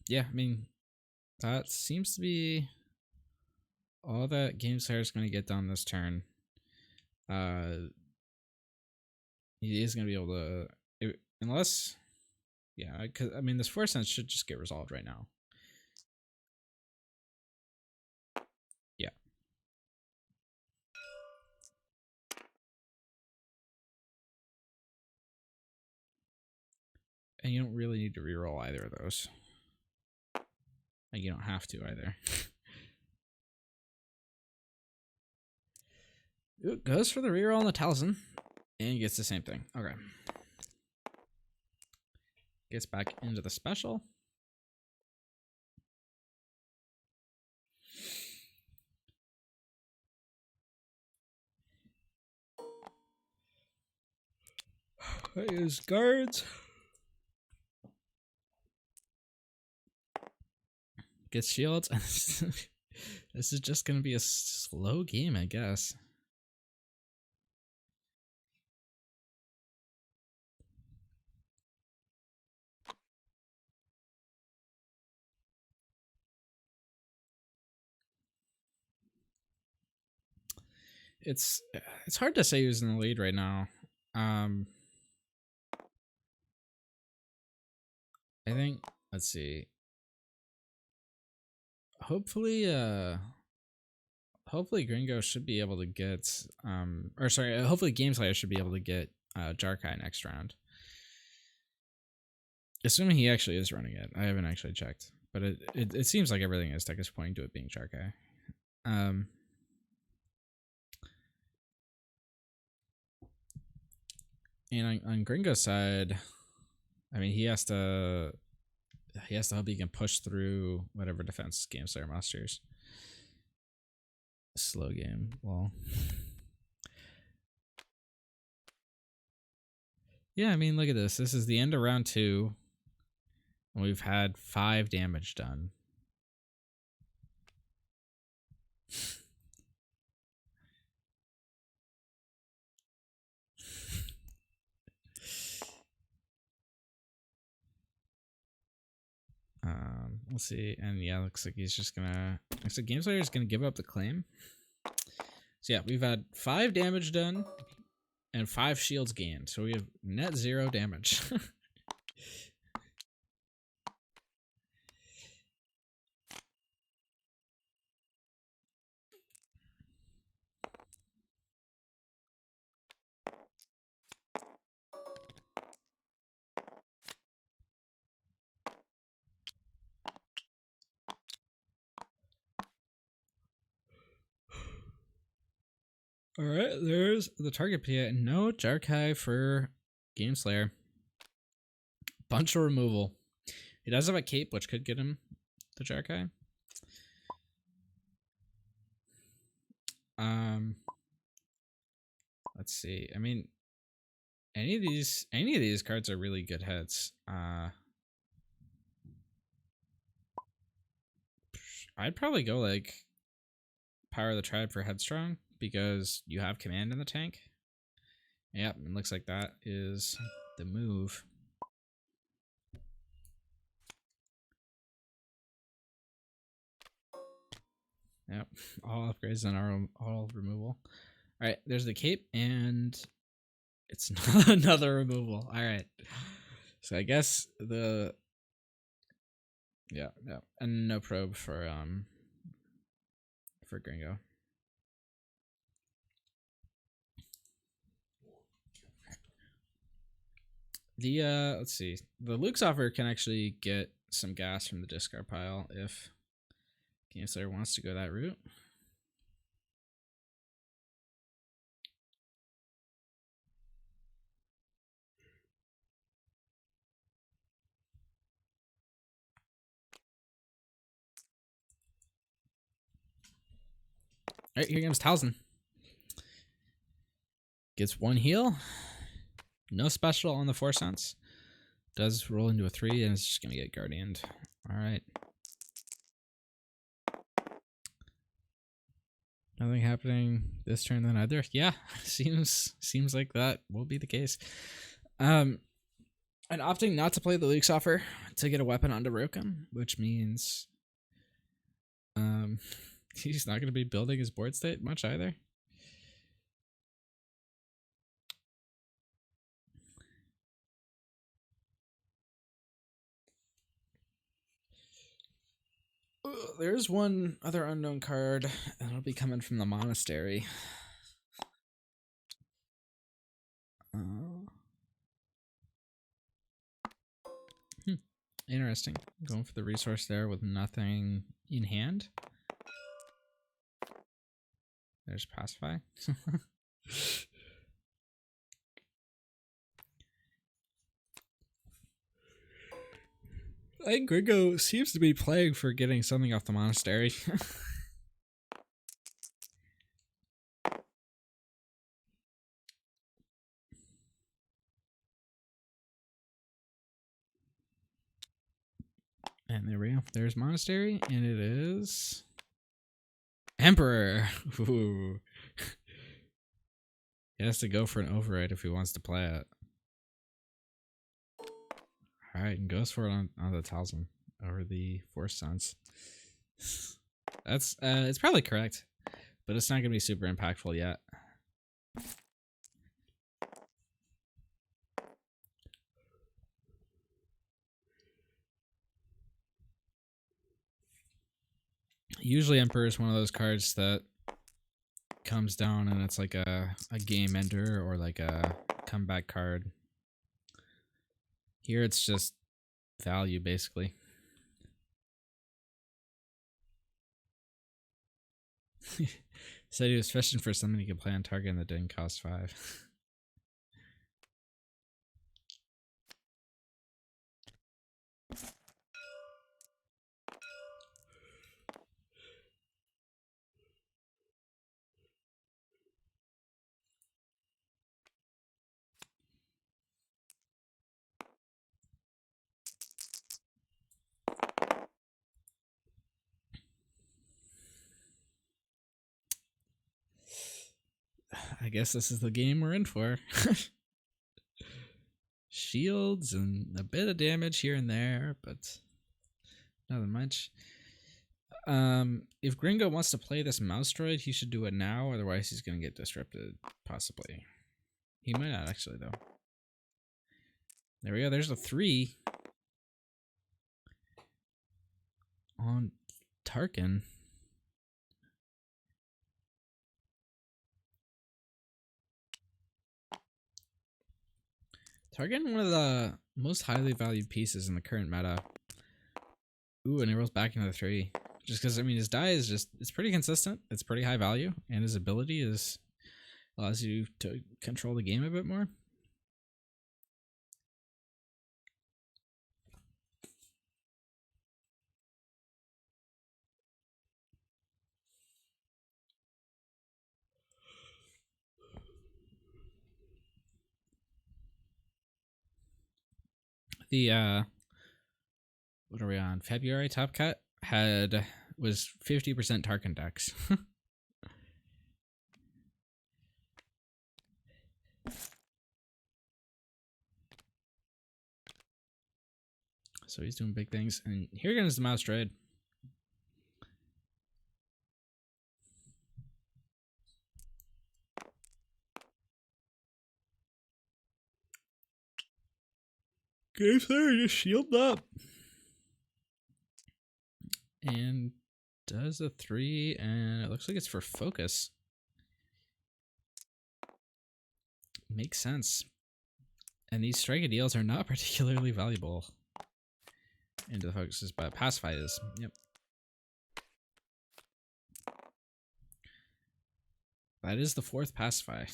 Yeah, I mean, that seems to be all that Gameslayer is going to get done this turn. He is going to be able to, unless, yeah, because I mean, this 4 cents should just get resolved right now. Yeah. And you don't really need to reroll either of those. Like, you don't have to either. It goes for the reroll on the Talzin, and gets the same thing. Okay. Gets back into the special. I use guards. Gets shields. This is just going to be a slow game, I guess. It's hard to say who's in the lead right now. I think, let's see. Hopefully Gringo should be able to get hopefully Gameslayer should be able to get Jarkai next round. Assuming he actually is running it. I haven't actually checked. But it seems like everything in his deck is pointing to it being Jarkai. And on Gringo's side, I mean, he has to hope he can push through whatever defense Gameslayer musters. Slow game. Well, yeah, I mean, look at this. This is the end of round 2, and we've had 5 damage done. We'll see. And yeah, looks like he's just gonna. Looks like Gameslayer is gonna give up the claim. So yeah, we've had 5 damage done and 5 shields gained. So we have net 0 damage. All right, there's the target PA. No Jarkai for Gameslayer. Bunch of removal. He does have a cape, which could get him the Jarkai. Let's see. I mean, any of these cards are really good hits. I'd probably go like Power of the Tribe for Headstrong because you have command in the tank. Yep, it looks like that is the move. Yep, all upgrades and all removal. All right, there's the cape, and it's another removal. All right, so I guess yeah, and no probe for Gringo. The let's see, the Luke's offer can actually get some gas from the discard pile if Gameslayer wants to go that route. All right, here comes Talzin. Gets 1 heal. No special on the 4 cents. Does roll into a 3 and it's just going to get Guardianed. All right. Nothing happening this turn then either. Yeah, seems like that will be the case. And opting not to play the Luke's offer to get a weapon onto Rokum, which means he's not going to be building his board state much either. There's one other unknown card, and it'll be coming from the monastery. Interesting. Going for the resource there with nothing in hand. There's Pacify. I think Gringo seems to be playing for getting something off the monastery. And there we go. There's monastery, and it is Emperor. Ooh. He has to go for an override if he wants to play it. All right, and goes for it on the Talzin over the Force Sense. That's it's probably correct, but it's not gonna be super impactful yet. Usually Emperor is one of those cards that comes down and it's like a game ender or like a comeback card. Here it's just value basically. Said he was fishing for something he could play on target and that didn't cost 5. I guess this is the game we're in for. Shields and a bit of damage here and there, but Nothing much. If Gringo wants to play this mouse droid, he should do it now, otherwise he's gonna get disrupted, possibly. He might not actually though. There we go, there's a 3 on Tarkin. Tarkin, one of the most highly valued pieces in the current meta. Ooh, and he rolls back into the 3. Just because, I mean, his die is just, it's pretty consistent. It's pretty high value. And his ability allows you to control the game a bit more. The, what are we on? February Top Cut was 50% Tarkin decks. So he's doing big things. And here comes the mouse droid. Gameslayer just shield up. And does a 3, and it looks like it's for focus. Makes sense. And these strike deals are not particularly valuable into the focuses, but pacify is. Yep. That is the 4th pacify.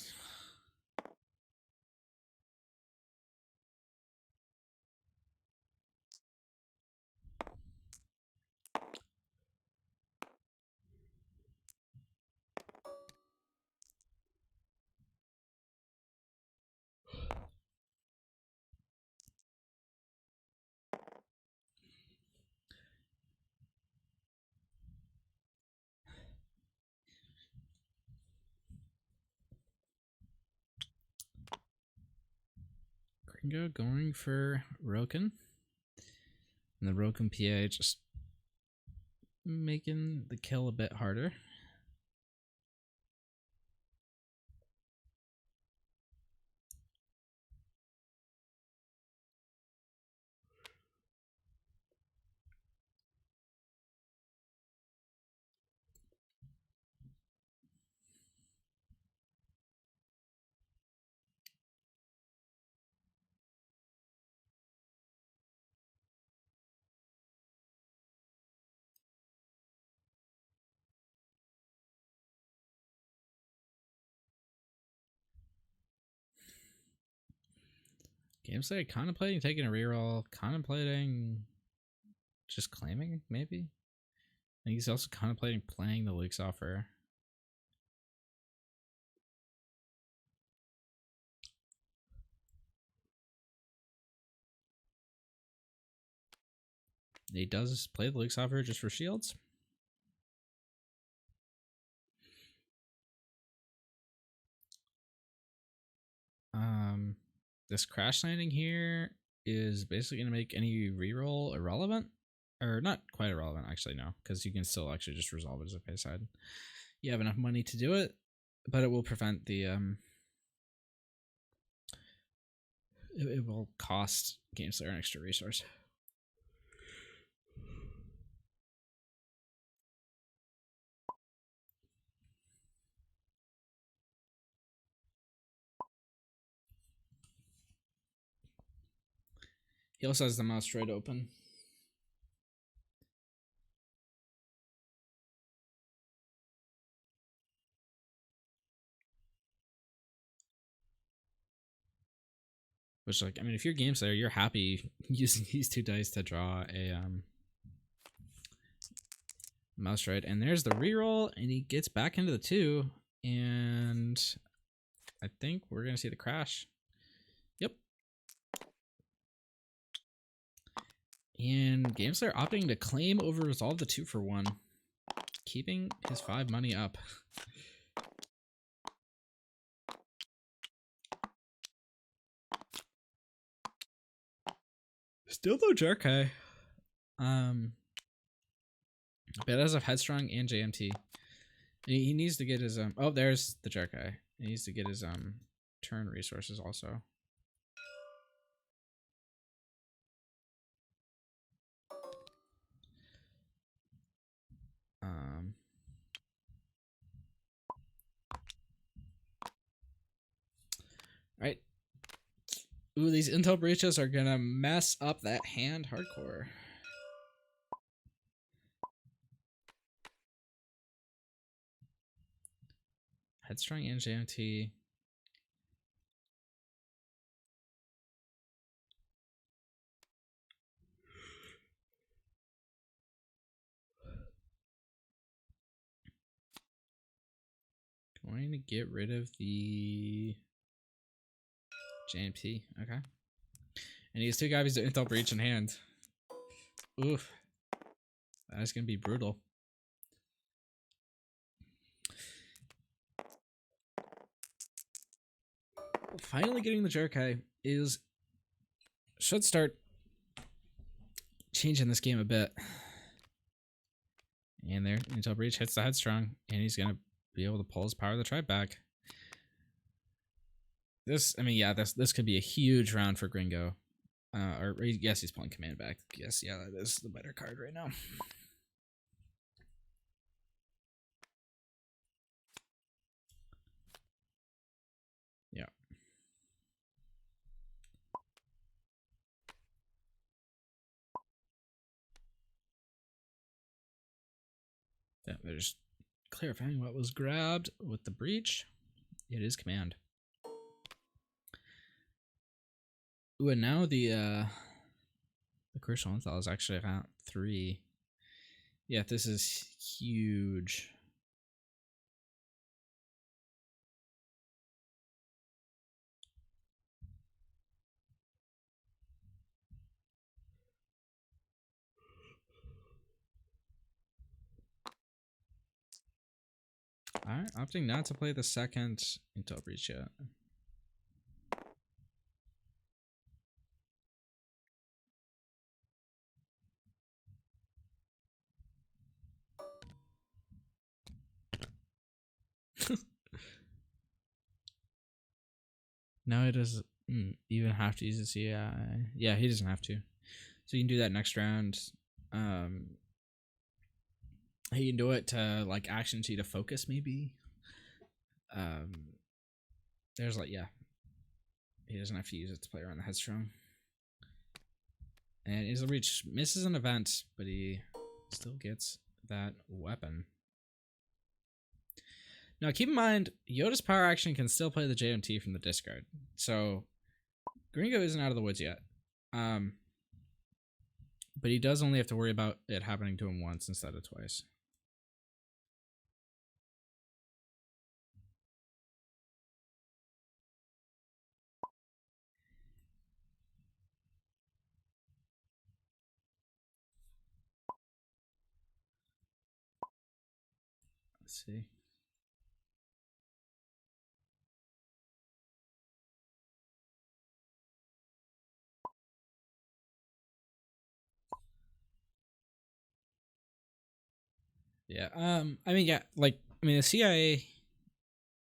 Gringo going for Roken. And the Roken PA just making the kill a bit harder. Gameslayer contemplating taking a reroll, contemplating just claiming, maybe? I think he's also contemplating playing the Luke's offer. He does play the Luke's offer just for shields. This crash landing here is basically going to make any reroll irrelevant. Or not quite irrelevant, actually, no. Because you can still actually just resolve it as a pay side. You have enough money to do it, but it will prevent the... It will cost Gameslayer an extra resource. He also has the mouse droid open. Which, like, I mean, if you're Gameslayer, you're happy using these 2 dice to draw a mouse droid. And there's the reroll, and he gets back into the 2, and I think we're gonna see the crash. Yep. And Gameslayer opting to claim over resolve the 2 for 1, keeping his 5 money up. Still no Jarkai. But as of Headstrong and JMT, he needs to get his oh, there's the jerk guy. He needs to get his turn resources also. Right. Ooh, these intel breaches are gonna mess up that hand hardcore. Headstrong and JMT. Going to get rid of the JMT. Okay. And these two guys with intel breach in hand. Oof. That's gonna be brutal. Finally getting the Jerkai should start changing this game a bit. And there, Intel Breach hits the Headstrong, and he's gonna be able to pull his Power of the Tribe back. This, I mean, yeah, this could be a huge round for Gringo. Or yes, he's pulling Command back. Yes, yeah, that is the better card right now. Yeah. Yeah, they're just clarifying what was grabbed with the breach. It is Command. Ooh, and now the crucial intel is actually at 3. Yeah, this is huge. Alright, opting not to play the second Intel Breach yet. Now he doesn't even have to use the CI. Yeah, he doesn't have to. So you can do that next round. He can do it to like action T to focus maybe. There's like, yeah. He doesn't have to use it to play around the Headstrong. And Intel Breach misses an event, but he still gets that weapon. Now, keep in mind, Yoda's power action can still play the JMT from the discard. So, Gringo isn't out of the woods yet. But he does only have to worry about it happening to him once instead of twice. Let's see. Yeah. I mean, yeah. Like, I mean, the CIA.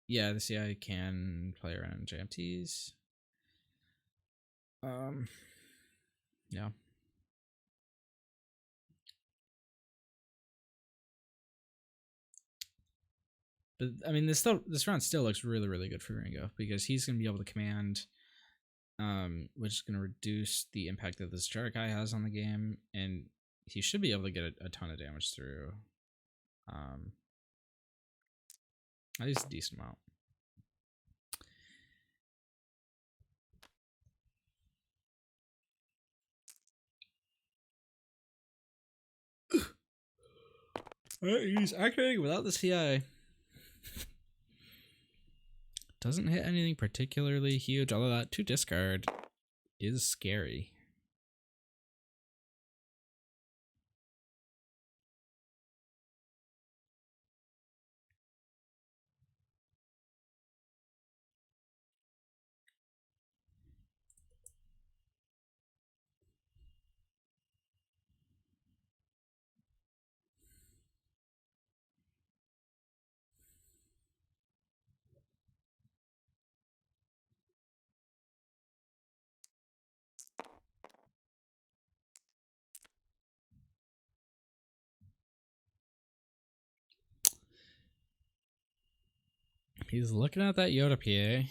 Yeah, the CIA can play around JMTs. Yeah. But I mean, this round still looks really, really good for Ringo because he's gonna be able to command, which is gonna reduce the impact that this Jar guy has on the game, and he should be able to get a ton of damage through. At least a decent amount. He's activating without the CI. Doesn't hit anything particularly huge, although that 2 discard is scary. He's looking at that Yoda PA.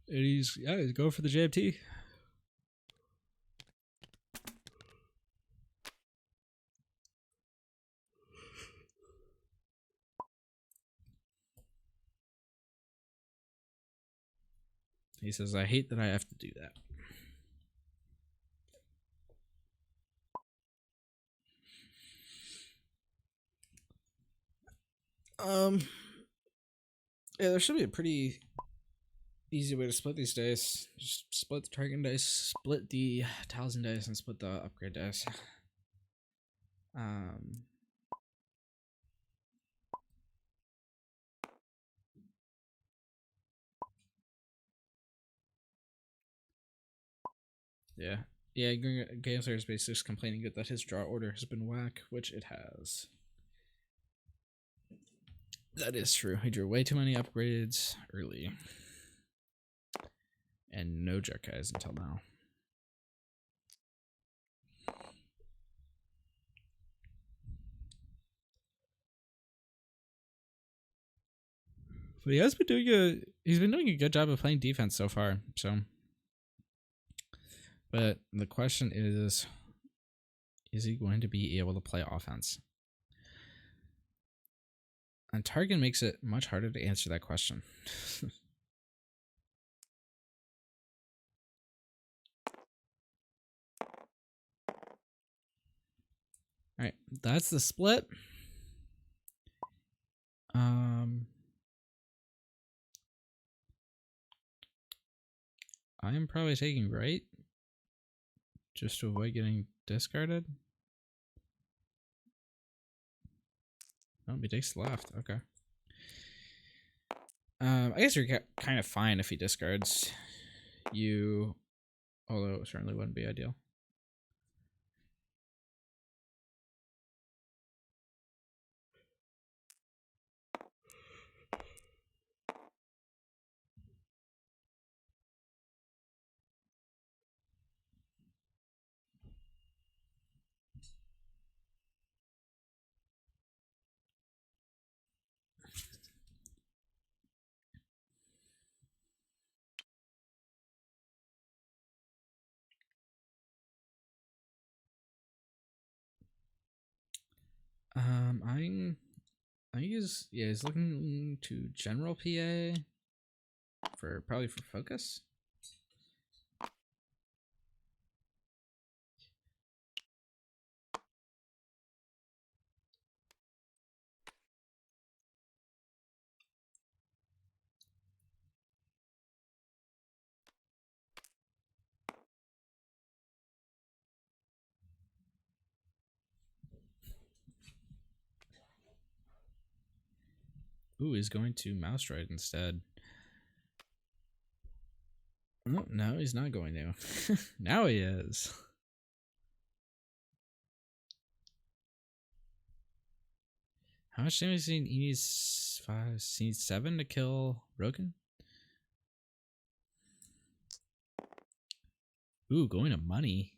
And he's going for the JMT. He says, I hate that I have to do that. Yeah, there should be a pretty easy way to split these dice. Just split the target dice, split the talisman dice, and split the upgrade dice. Yeah. Yeah, Gameslayer is basically just complaining that his draw order has been whack, which it has. That is true. He drew way too many upgrades early. And no Jekais until now. But he's been doing a good job of playing defense so far, so. But the question is he going to be able to play offense? And Targan makes it much harder to answer that question. Alright, that's the split. I am probably taking right just to avoid getting discarded. Oh, he takes left. Okay. I guess you're kind of fine if he discards you, although it certainly wouldn't be ideal. I think he's looking to general PA probably for focus. Ooh, he's going to mouse droid instead. Oh, no, he's not going to. Now he is. How much damage does he need? He needs 5. He needs 7 to kill Rogan. Ooh, going to money.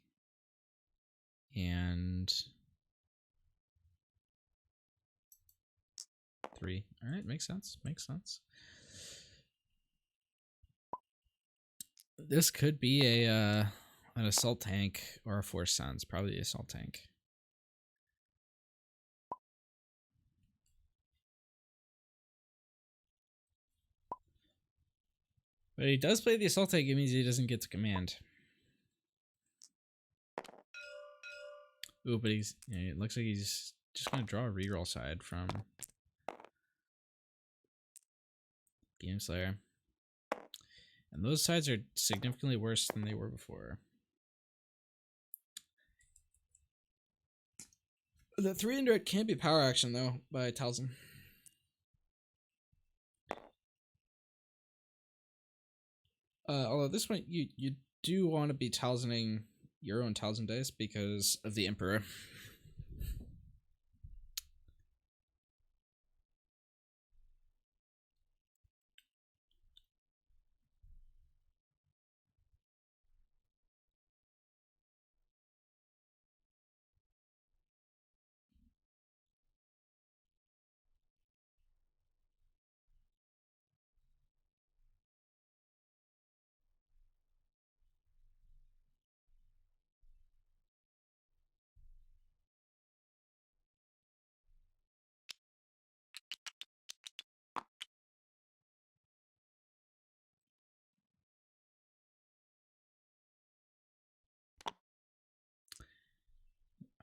And 3. All right, makes sense. Makes sense. This could be an assault tank or a force sense. Probably the assault tank. But he does play the assault tank. It means he doesn't get to command. Ooh, but it looks like he's just gonna draw a reroll side from Gameslayer. And those sides are significantly worse than they were before. The 3 indirect can't be power action though by Talzin. Although this point you do want to be Talzining your own Talzin dice because of the Emperor.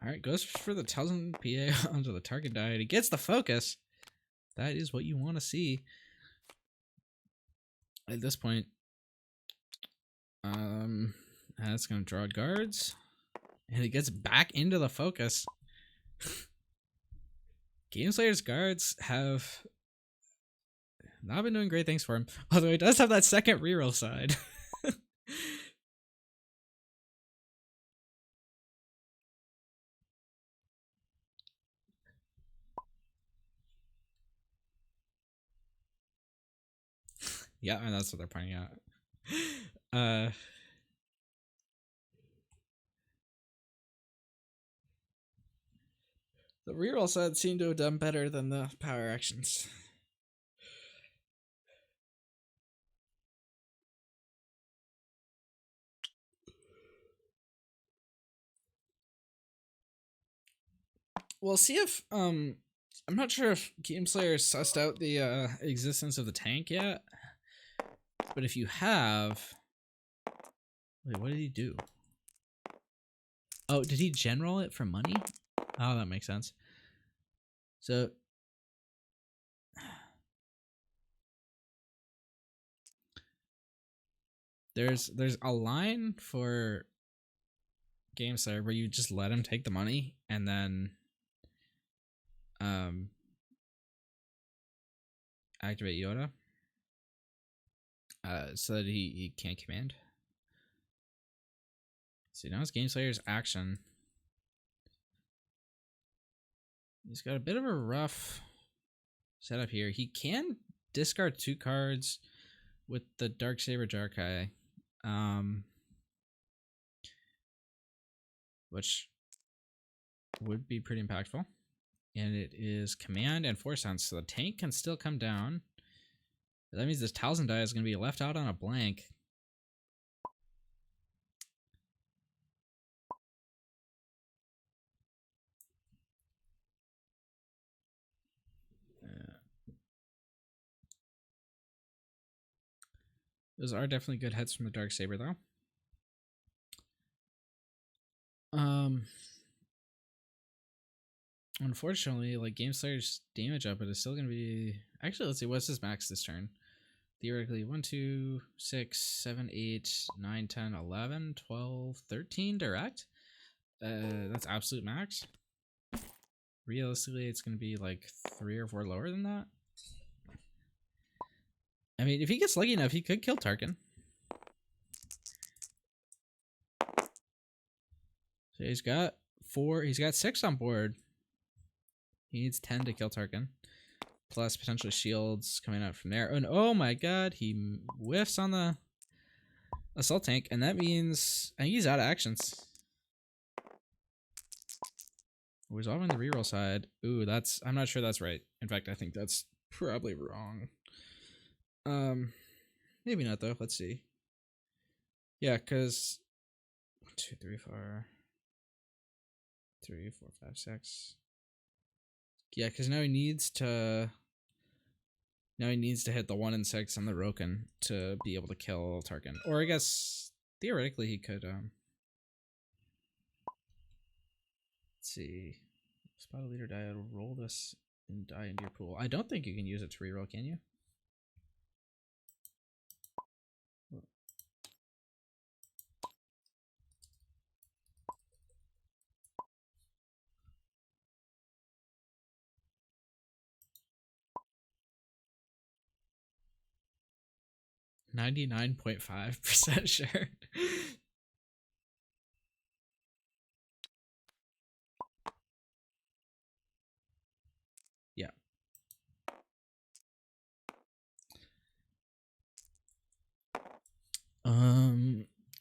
All right, goes for the 1000 PA onto the target die. He gets the focus. That is what you want to see. At this point, that's gonna draw guards, and it gets back into the focus. Gameslayer's guards have not been doing great things for him, although he does have that second reroll side. Yeah, and that's what they're pointing out. The reroll side seemed to have done better than the power actions. We'll see if I'm not sure if Gameslayer sussed out the existence of the tank yet, but if you have, wait, what did he do? Oh, did he general it for money? Oh, that makes sense. So there's a line for Gameslayer where you just let him take the money and then activate Yoda so that he can't command. See, now it's Gameslayer's action. He's got a bit of a rough setup here. He can discard 2 cards with the Darksaber Darkai, which would be pretty impactful. And it is command and force sense, so the tank can still come down. That means this Talzin die is going to be left out on a blank. Those are definitely good hits from the Darksaber, though. Unfortunately, like Gameslayer's damage output is still going to be... Actually, let's see, what's his max this turn? Theoretically, 1, 2, 6, 7, 8, 9, 10, 11, 12, 13 direct. That's absolute max. Realistically, it's going to be like 3 or 4 lower than that. I mean, if he gets lucky enough, he could kill Tarkin. So he's got 4. He's got 6 on board. He needs 10 to kill Tarkin. Plus potentially shields coming out from there. And oh my god, he whiffs on the assault tank, and that means I think he's out of actions. Resolving the reroll side. Ooh, that's... I'm not sure that's right. In fact, I think that's probably wrong. Maybe not though. Let's see. Yeah, because 1, 2, 3, 4, 3, 4, 5, 6. Yeah, because now he needs to. Now he needs to hit the 1 and 6 on the Roken to be able to kill Tarkin. Or I guess theoretically he could. Let's see. Spot a leader die. Roll this and die into your pool. I don't think you can use it to reroll, can you? 99.5% sure. Yeah.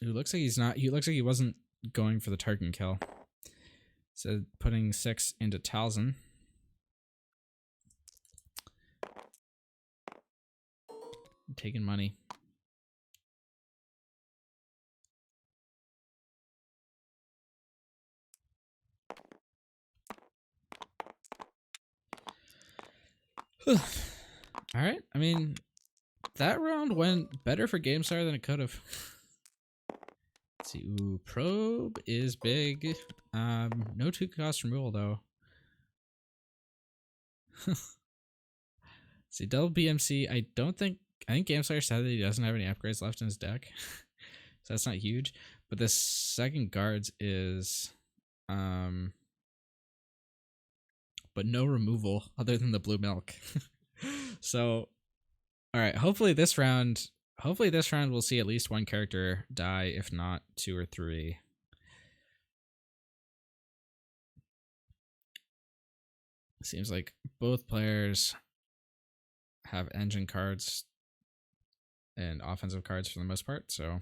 It looks like he's not. He looks like he wasn't going for the Tarkin kill. So putting 6 into Talzin. Taking money. Alright, I mean, that round went better for Gameslayer than it could have. Let's see, ooh, probe is big. No 2-cost removal though. See, double BMC. I think Gameslayer said that he doesn't have any upgrades left in his deck, so that's not huge. But this second guards is, but no removal other than the blue milk. So, all right. Hopefully this round we'll see at least one character die, if not 2 or 3. Seems like both players have engine cards and offensive cards for the most part, so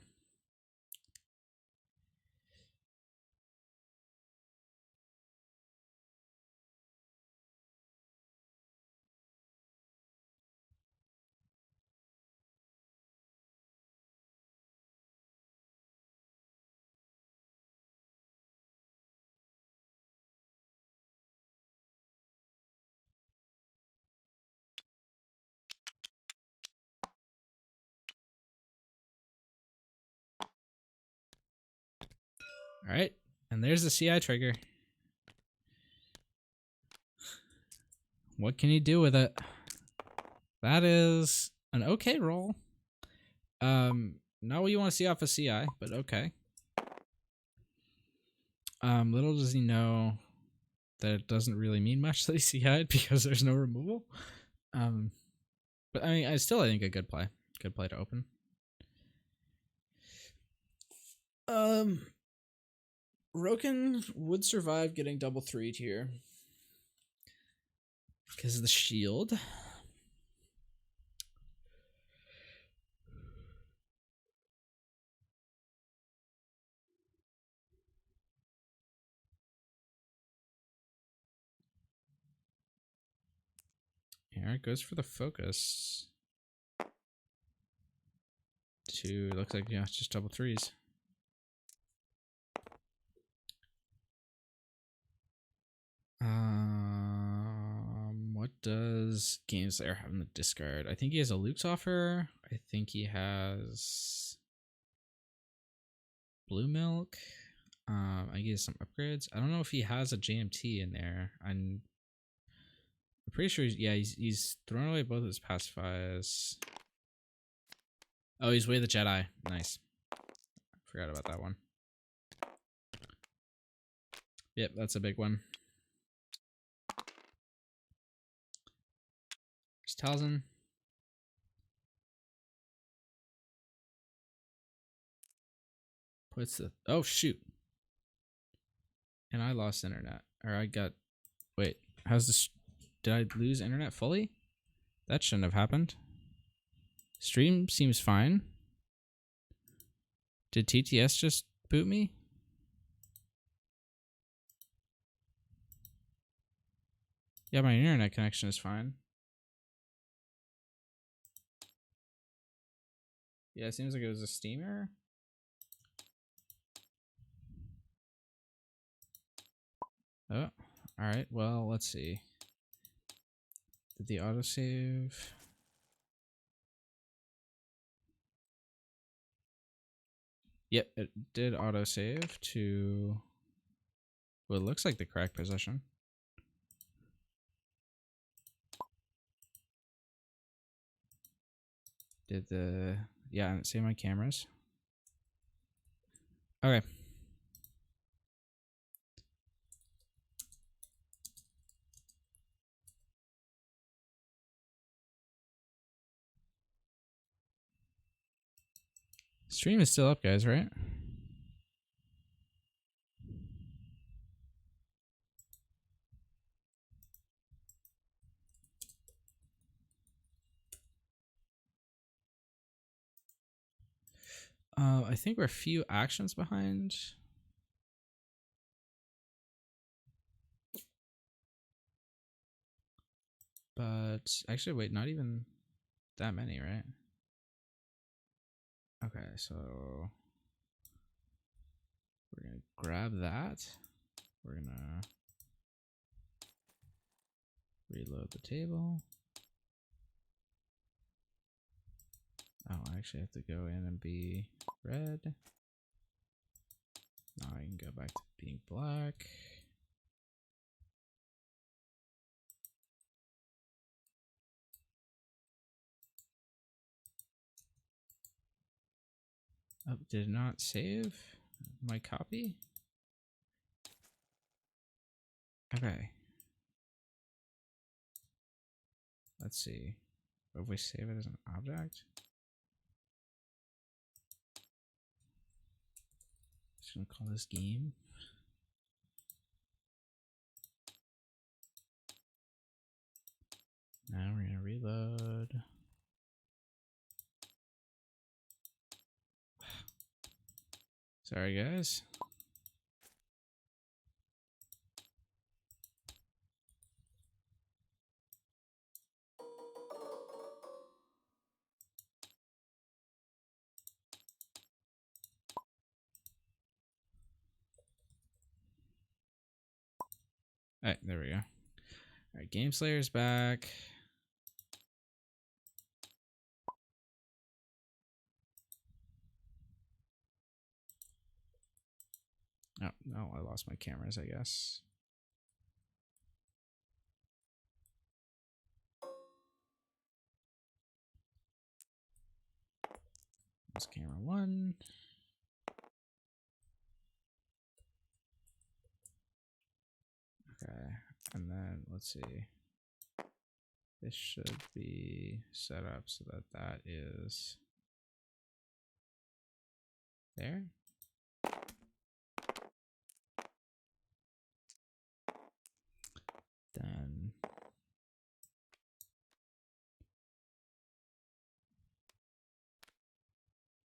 all right. And there's the CI trigger. What can you do with it? That is an okay roll. Not what you want to see off a CI, but okay. Little does he know that it doesn't really mean much that he CI'd because there's no removal. But I mean, I think a good play. Good play to open. Roken would survive getting double 3'd here because of the shield. Here it goes for the focus. 2 looks like, yeah, just double 3s. What does Gameslayer have in the discard? I think he has a Luke's offer. I think he has blue milk. I think he has some upgrades. I don't know if he has a JMT in there. I'm pretty sure. He's thrown away both his pacifiers. Oh, he's Way of the Jedi. Nice. Forgot about that one. Yep, that's a big one. There's Talzin. Puts the... Oh, shoot. And I lost internet. Or I got... Wait, how's this... Did I lose internet fully? That shouldn't have happened. Stream seems fine. Did TTS just boot me? Yeah, my internet connection is fine. Yeah, it seems like it was a Steam error. Oh, alright, well, let's see. Did the autosave... Yep, it did autosave to what looks like the correct position. Did the... Yeah, I didn't see my cameras. Okay. Stream is still up, guys, right? I think we're a few actions behind. But actually, wait, not even that many, right? Okay, so we're gonna grab that. We're gonna reload the table. Oh, I actually have to go in and be red. Now I can go back to being black. Oh, did not save my copy? Okay. Let's see. If we save it as an object? Just gonna call this game. Now we're gonna reload. Sorry, guys. All right, there we go. All right, Gameslayer's back. Oh, no, I lost my cameras, I guess. That's camera 1. Okay, and then let's see. This should be set up so that that is there. Then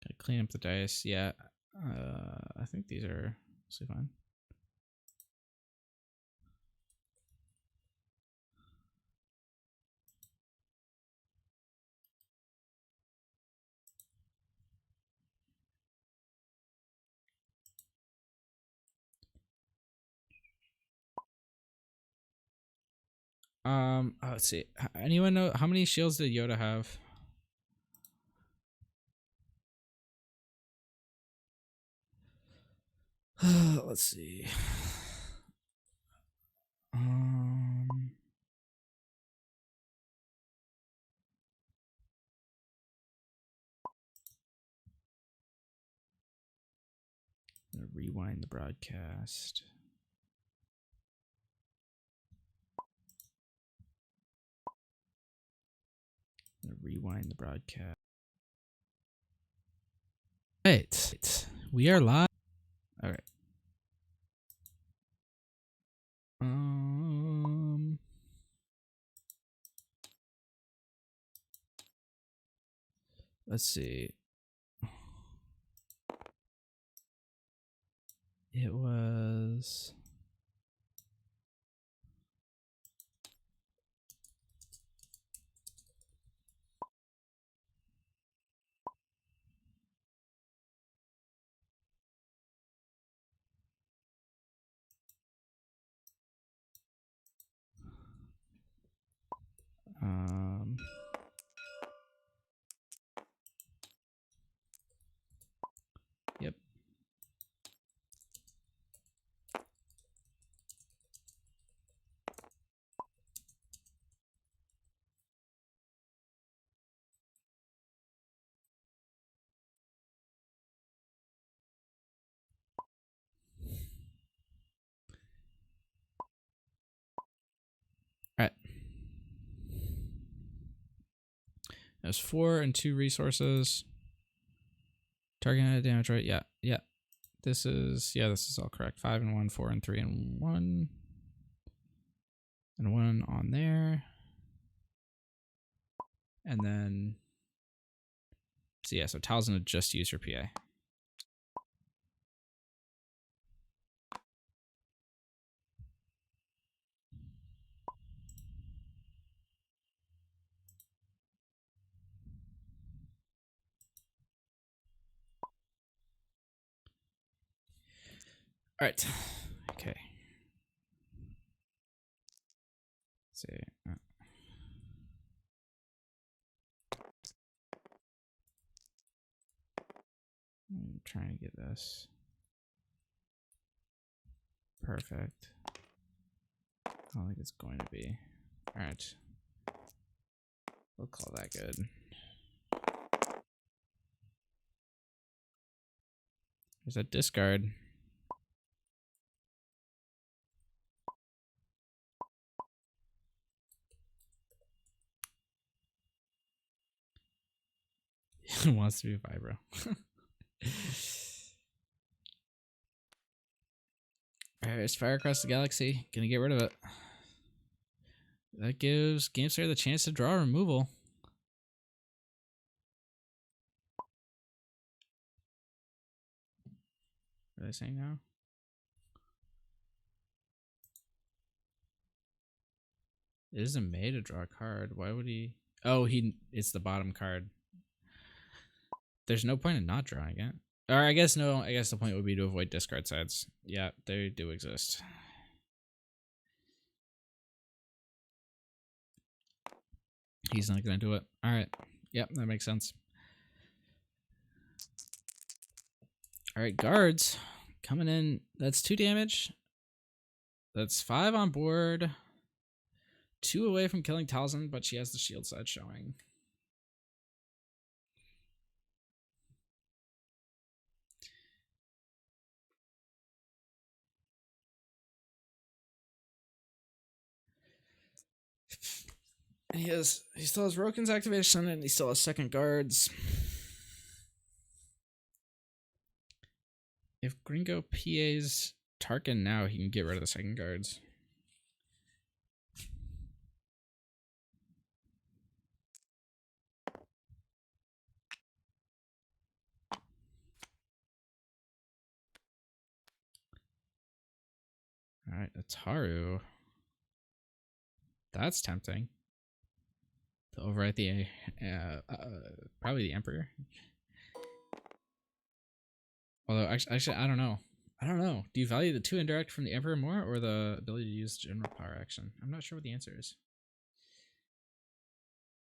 gotta clean up the dice. Yeah, I think these are mostly fine. Let's see. Anyone know how many shields did Yoda have? Let's see. Um, I'm gonna rewind the broadcast. I'm gonna rewind the broadcast. Right, we are live. All right. Let's see. It was yep. All right. There's 4 and 2 resources. Target damage, right? Yeah, yeah. This is all correct. 5 and 1, 4 and 3 and 1. And 1 on there. And then so yeah, so Tal's gonna just use her PA. All right. Okay. Let's see. I'm trying to get this. Perfect. I don't think it's going to be. Alright. We'll call that good. There's a discard. It wants to be a vibro. Alright, it's Fire Across the Galaxy. Gonna get rid of it. That gives Gameslayer the chance to draw a removal. What are they saying now? It isn't made to draw a card. Why would he? Oh, it's the bottom card. There's no point in not drawing it. Or I guess no, I guess the point would be to avoid discard sides. Yeah, they do exist. He's not going to do it. All right. Yep, that makes sense. All right, guards coming in. That's 2 damage. That's 5 on board. 2 away from killing Talzin, but she has the shield side showing. He still has Roken's activation, and he still has second guards. If Gringo PA's Tarkin now, he can get rid of the second guards. Alright, Ataru. That's tempting. To overwrite the, probably the Emperor. Although, actually, I don't know. I don't know. Do you value the 2 indirect from the Emperor more, or the ability to use general power action? I'm not sure what the answer is.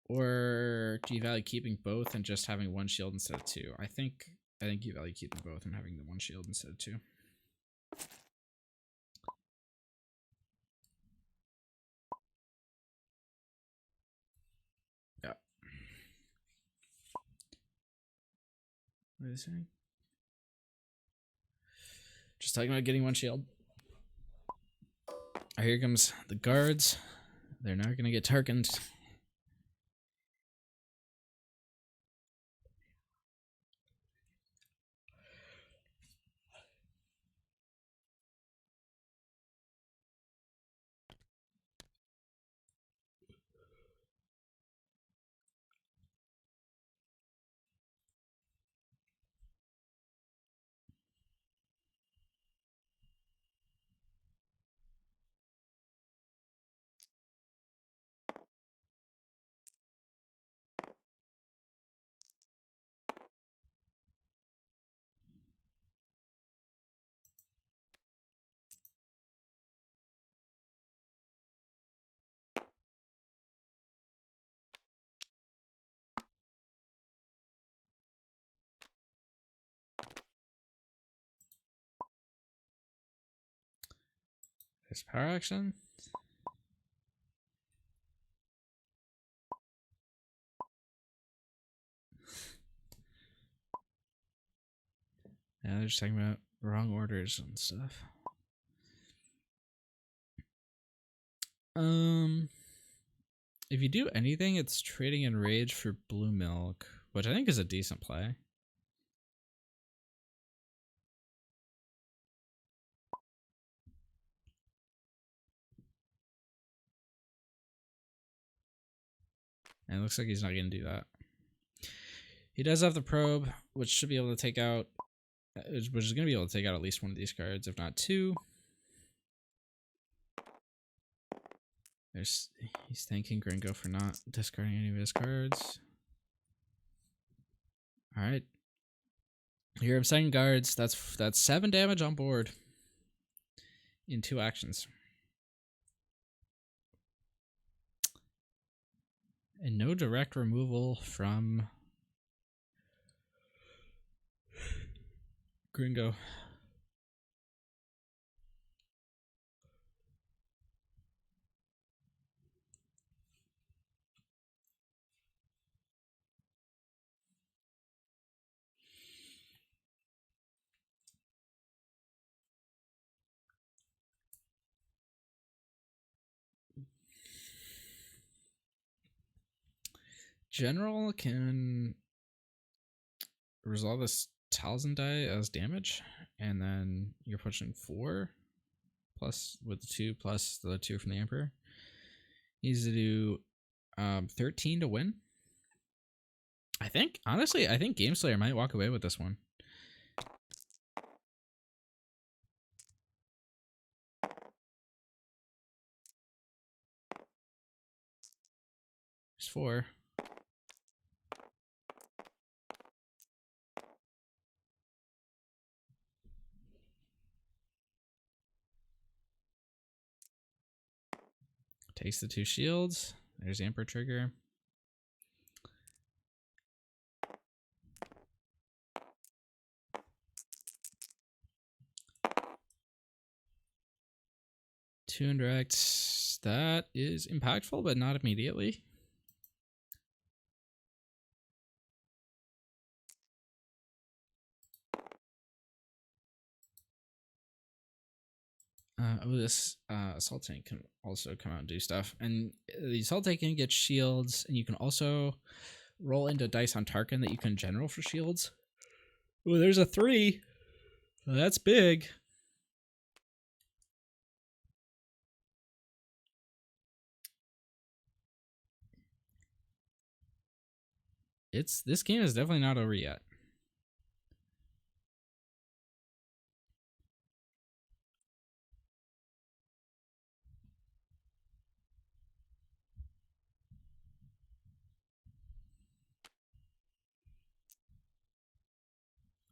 Or do you value keeping both and just having 1 shield instead of 2? I think you value keeping both and having the 1 shield instead of 2. Yeah. What are they saying? Just talking about getting 1 shield. Right, here comes the guards. They're not going to get Tarkined. There's power action. Yeah, they're just talking about wrong orders and stuff. If you do anything, it's trading Enrage for Blue Milk, which I think is a decent play. And it looks like he's not going to do that. He does have the probe, which should be able to take out, which is going to be able to take out at least 1 of these cards, if not 2. He's thanking Gringo for not discarding any of his cards. All right. Here I'm second guards. That's 7 damage on board in 2 actions. And no direct removal from Gringo. General can resolve this talisman die as damage, and then you're pushing 4 plus with the 2 plus the 2 from the Emperor. Needs to do 13 to win. I think, honestly, I think Gameslayer might walk away with this one. There's 4. Takes the 2 shields. There's the Emperor trigger. Two indirects. That is impactful, but not immediately. This assault tank can also come out and do stuff. And the assault tank can get shields, and you can also roll into dice on Tarkin that you can general for shields. Oh, there's a 3. That's big. This game is definitely not over yet.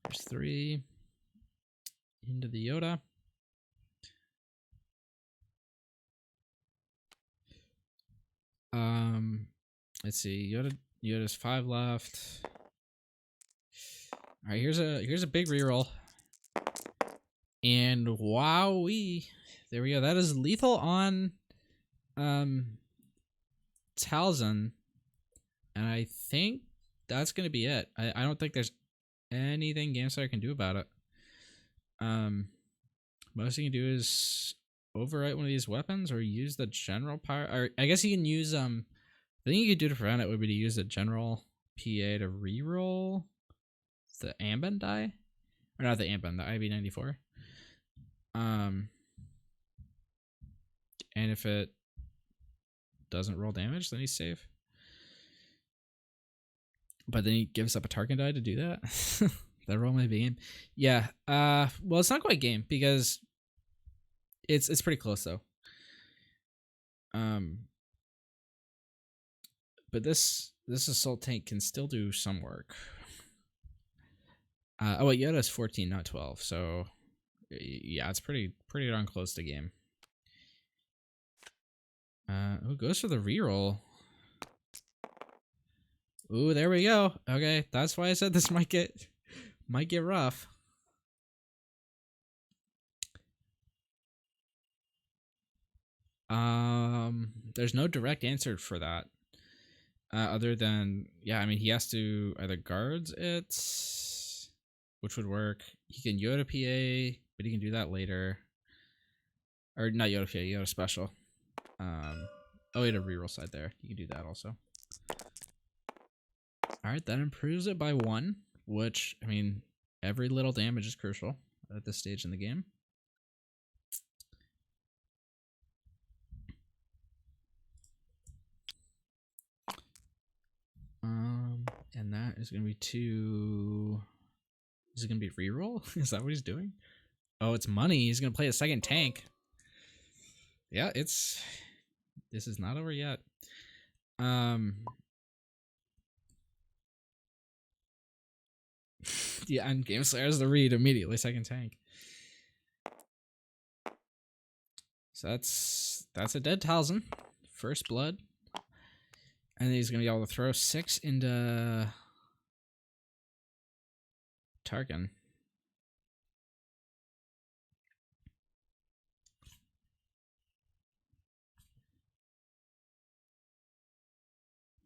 There's 3 into the Yoda. Let's see. Yoda's 5 left. All right, here's a big reroll. And wowee. There we go. That is lethal on Talzin. And I think that's going to be it. I don't think there's anything Gameslayer can do about it. Most you can do is overwrite one of these weapons or use the general power. Or I guess you can use the thing you could do to prevent it would be to use the general PA to reroll the Ambon die. Or not the Ambon, the IV-94. And if it doesn't roll damage, then he's safe. But then he gives up a Tarkin die to do that. That roll may be game. Yeah. Well, it's not quite game because it's pretty close though. But this assault tank can still do some work. Oh wait, Yoda's 14, not 12. So yeah, it's pretty darn close to game. Who goes for the reroll? Ooh, there we go. Okay, that's why I said this might get rough. There's no direct answer for that. Other than, yeah, I mean, he has to either guards it, which would work. He can Yoda PA, but he can do that later. Or not Yoda PA, Yoda special. Oh, he had a reroll side there. You can do that also. Alright, that improves it by 1, which, I mean, every little damage is crucial at this stage in the game. And that is going to be 2... Is it going to be reroll? Is that what he's doing? Oh, it's money. He's going to play a second tank. Yeah, this is not over yet. Yeah, and Gameslayer has the read immediately, second tank. So that's a dead Talzin. First blood. And then he's gonna be able to throw 6 into Tarkin.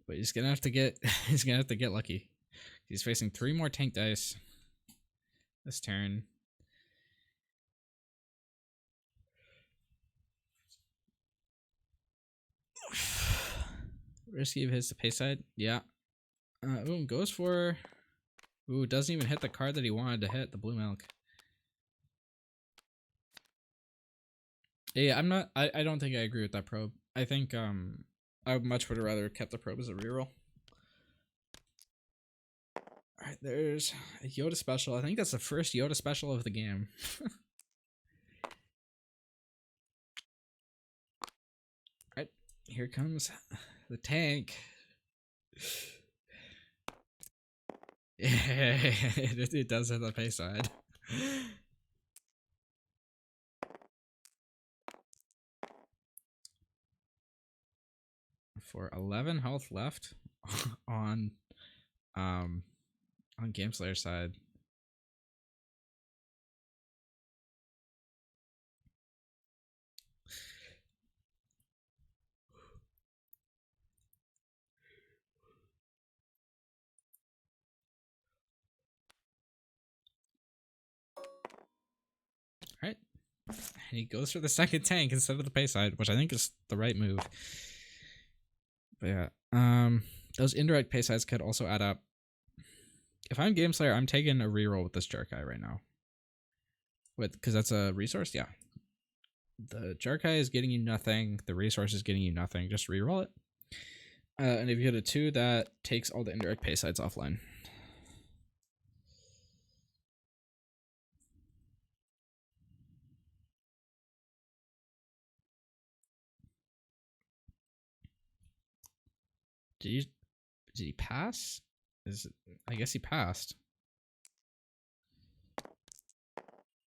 But he's gonna have to get lucky. He's facing 3 more tank dice this turn. Risky of his to pay side. Yeah. Ooh, goes for... Ooh, doesn't even hit the card that he wanted to hit, the blue milk. Yeah, I'm not... I don't think I agree with that probe. I think, I much would have rather kept the probe as a reroll. Alright, there's a Yoda special. I think that's the first Yoda special of the game. Alright, here comes the tank. it does hit the pay side. For 11 health left on Gameslayer's side. Alright. And he goes for the second tank instead of the pay side, which I think is the right move. But yeah, those indirect pay sides could also add up. If I'm Gameslayer, I'm taking a reroll with this Jarkai right now. Because that's a resource, yeah. The Jarkai is getting you nothing. The resource is getting you nothing. Just reroll it. And if you hit a 2, that takes all the indirect pay sides offline. Did he pass? I guess he passed.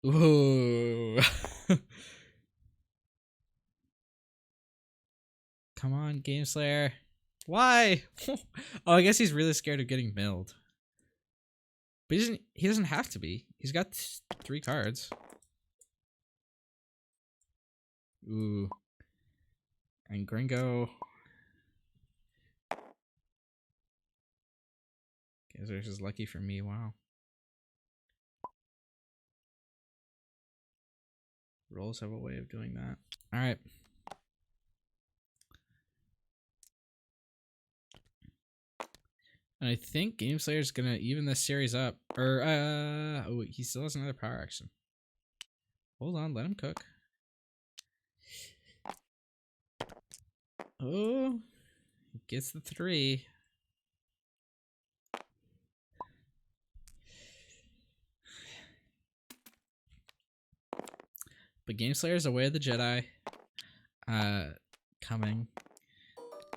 Ooh. Come on, Gameslayer. Why? Oh, I guess he's really scared of getting milled. But he doesn't have to be. He's got 3 cards. Ooh. And Gringo. This is lucky for me. Wow. Rolls have a way of doing that. All right. And I think Gameslayer's gonna even this series up. Or oh, he still has another power action. Hold on, let him cook. Oh, gets the 3. But Gameslayer's away of the Jedi. Coming.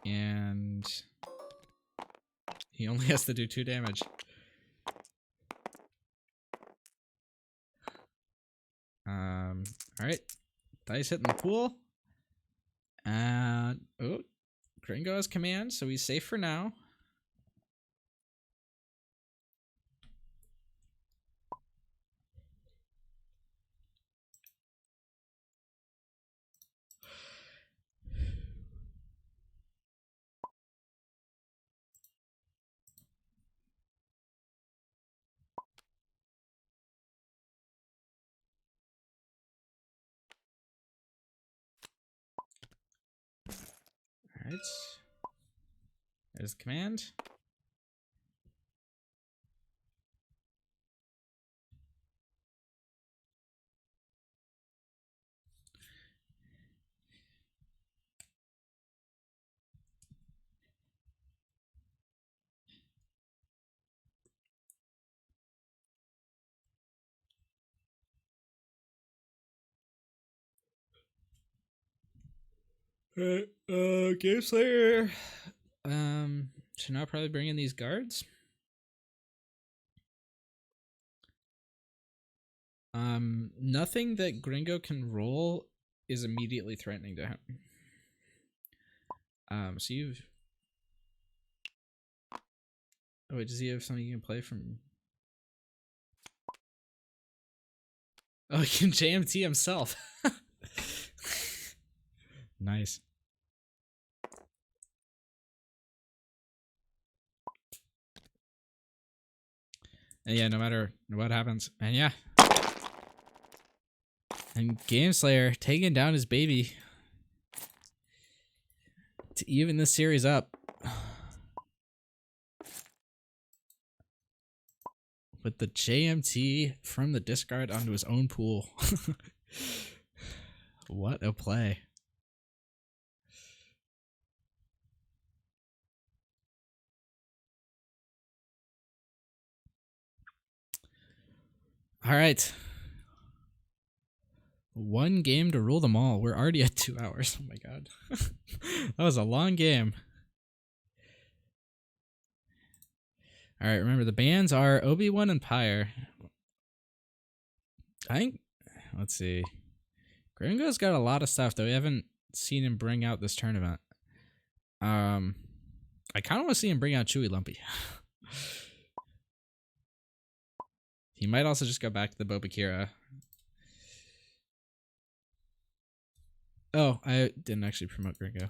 And he only has to do 2 damage. Alright. Dice hitting the pool. And oh, Gringo has command, so he's safe for now. Alright. There's the command. Alright, Gameslayer. Should now probably bring in these guards. Nothing that Gringo can roll is immediately threatening to him. So you've... Oh wait, does he have something you can play from... Oh, he can JMT himself. Nice. And yeah, no matter what happens. And yeah. And Gameslayer taking down his baby to even this series up. with the JMT from the discard onto his own pool. What a play. All right. One game to rule them all. We're already at 2 hours. Oh my god. That was a long game. All right, remember the bans are Obi-Wan and Pyre. I think, let's see. Gringo's got a lot of stuff that we haven't seen him bring out this tournament. I kind of want to see him bring out Chewy Lumpy. He might also just go back to the Bobakira. Oh, I didn't actually promote Gringo.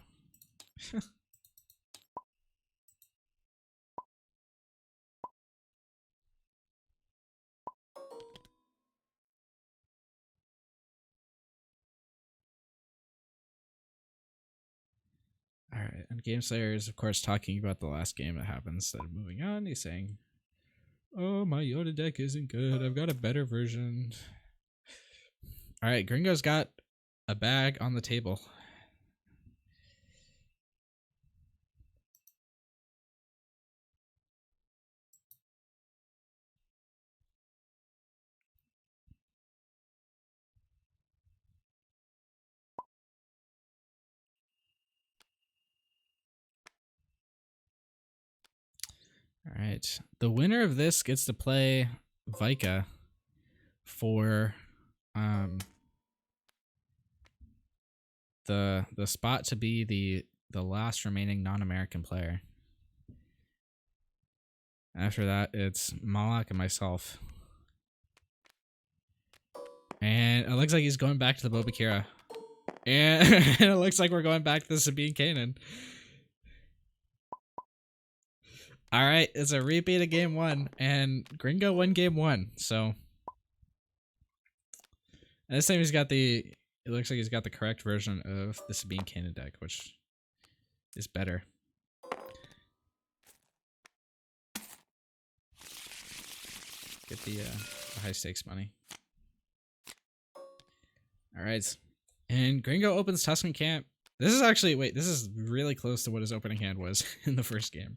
Alright, and Gameslayer is, of course, talking about the last game that happened instead of moving on. He's saying, oh, my Yoda deck isn't good. I've got a better version. Alright, Gringo's got a bag on the table. All right. The winner of this gets to play Vika for the spot to be the last remaining non-American player. After that, it's Malak and myself. And it looks like he's going back to the Bobakira. And it looks like we're going back to the Sabine Kanan. All right, it's a repeat of game 1, and Gringo won game 1. So, and this time he's got the. It looks like he's got the correct version of the Sabine Kanan deck, which is better. Get the high stakes money. All right, and Gringo opens Tuscan Camp. This is actually this is really close to what his opening hand was in the first game.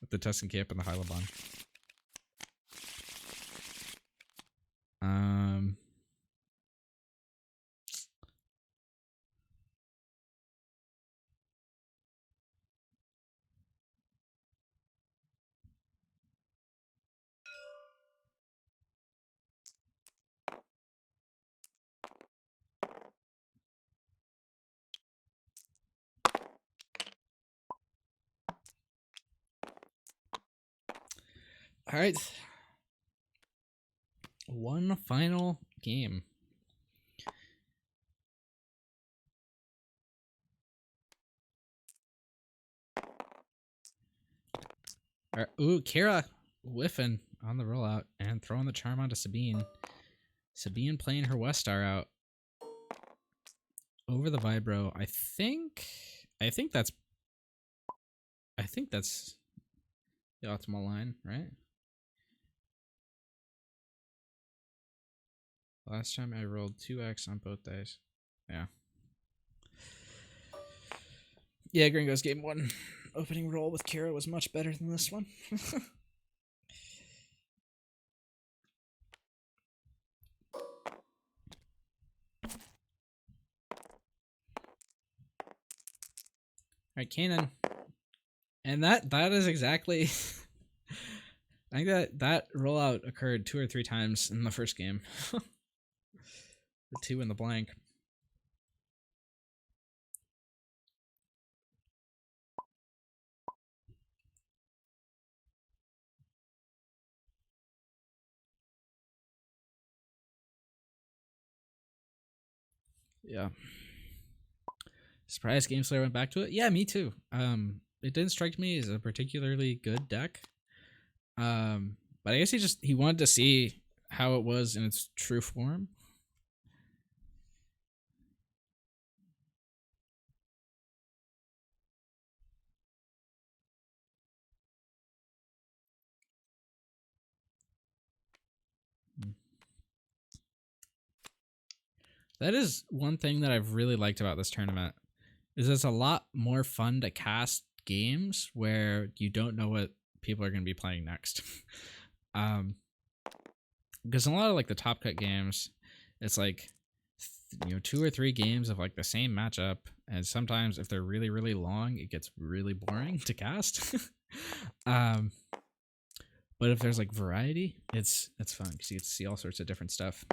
With the Tuscan Camp and the Hylaban. All right. One final game. All right. Ooh, Kira whiffing on the rollout and throwing the charm onto Sabine. Sabine playing her Westar out over the Vibro. I think that's the optimal line, right? Last time I rolled 2x on both dice. Yeah. Yeah, Gringo's game 1 opening roll with Kira was much better than this one. Alright, Kanan. And that is exactly I think that rollout occurred 2 or 3 times in the first game. The 2 in the blank. Yeah. Surprised Gameslayer went back to it. Yeah, me too. It didn't strike me as a particularly good deck. But I guess he wanted to see how it was in its true form. That is one thing that I've really liked about this tournament. Is it's a lot more fun to cast games where you don't know what people are going to be playing next. Because in a lot of like the top cut games, it's like 2 or 3 games of like the same matchup, and sometimes if they're really really long, it gets really boring to cast. But if there's like variety, it's fun because you get to see all sorts of different stuff.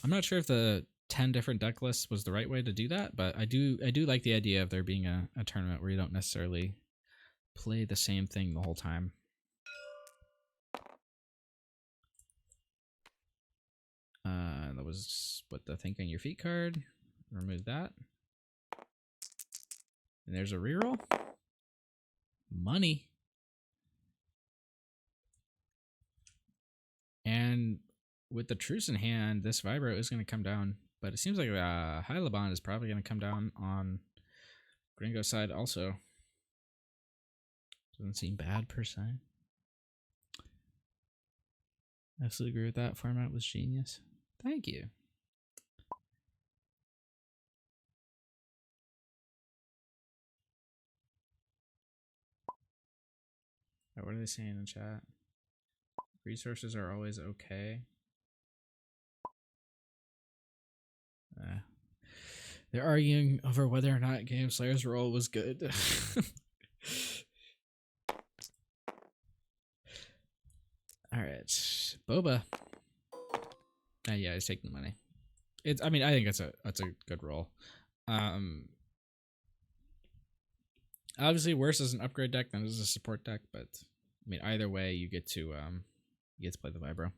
I'm not sure if the 10 different deck lists was the right way to do that, but I do like the idea of there being a tournament where you don't necessarily play the same thing the whole time. That was what the Think on Your Feet card. Remove that. And there's a reroll. Money. And with the Truce in hand, this Vibro is going to come down. But it seems like Hylabond is probably going to come down on Gringo's side also. Doesn't seem bad per se. Absolutely agree with that. Format was genius. Thank you. What are they saying in chat? Resources are always okay. They're arguing over whether or not Gameslayer's role was good. Alright. Boba. Yeah, he's taking the money. I mean, I think that's a good role. Obviously worse as an upgrade deck than as a support deck, but I mean either way you get to play the Vibro.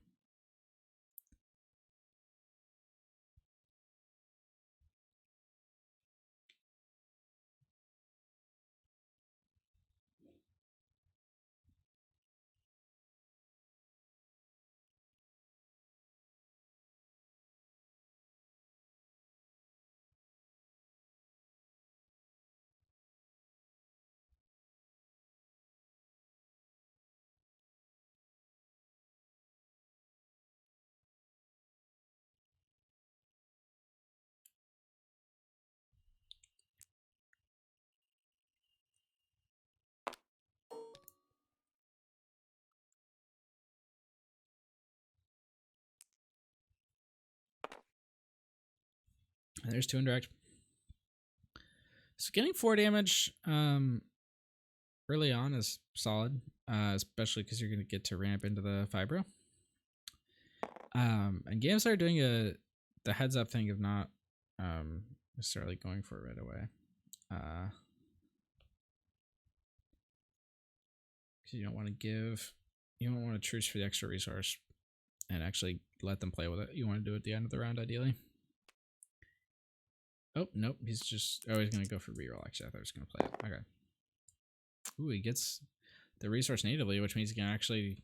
And there's 2 indirect. So getting 4 damage early on is solid, especially because you're going to get to ramp into the Vibro. And games are doing the heads up thing of not necessarily going for it right away. Because you don't want to truce for the extra resource and actually let them play with it. You want to do it at the end of the round, ideally. Oh, nope. He's going to go for reroll, actually. I thought he was going to play it. Okay. Ooh, he gets the resource natively, which means he can actually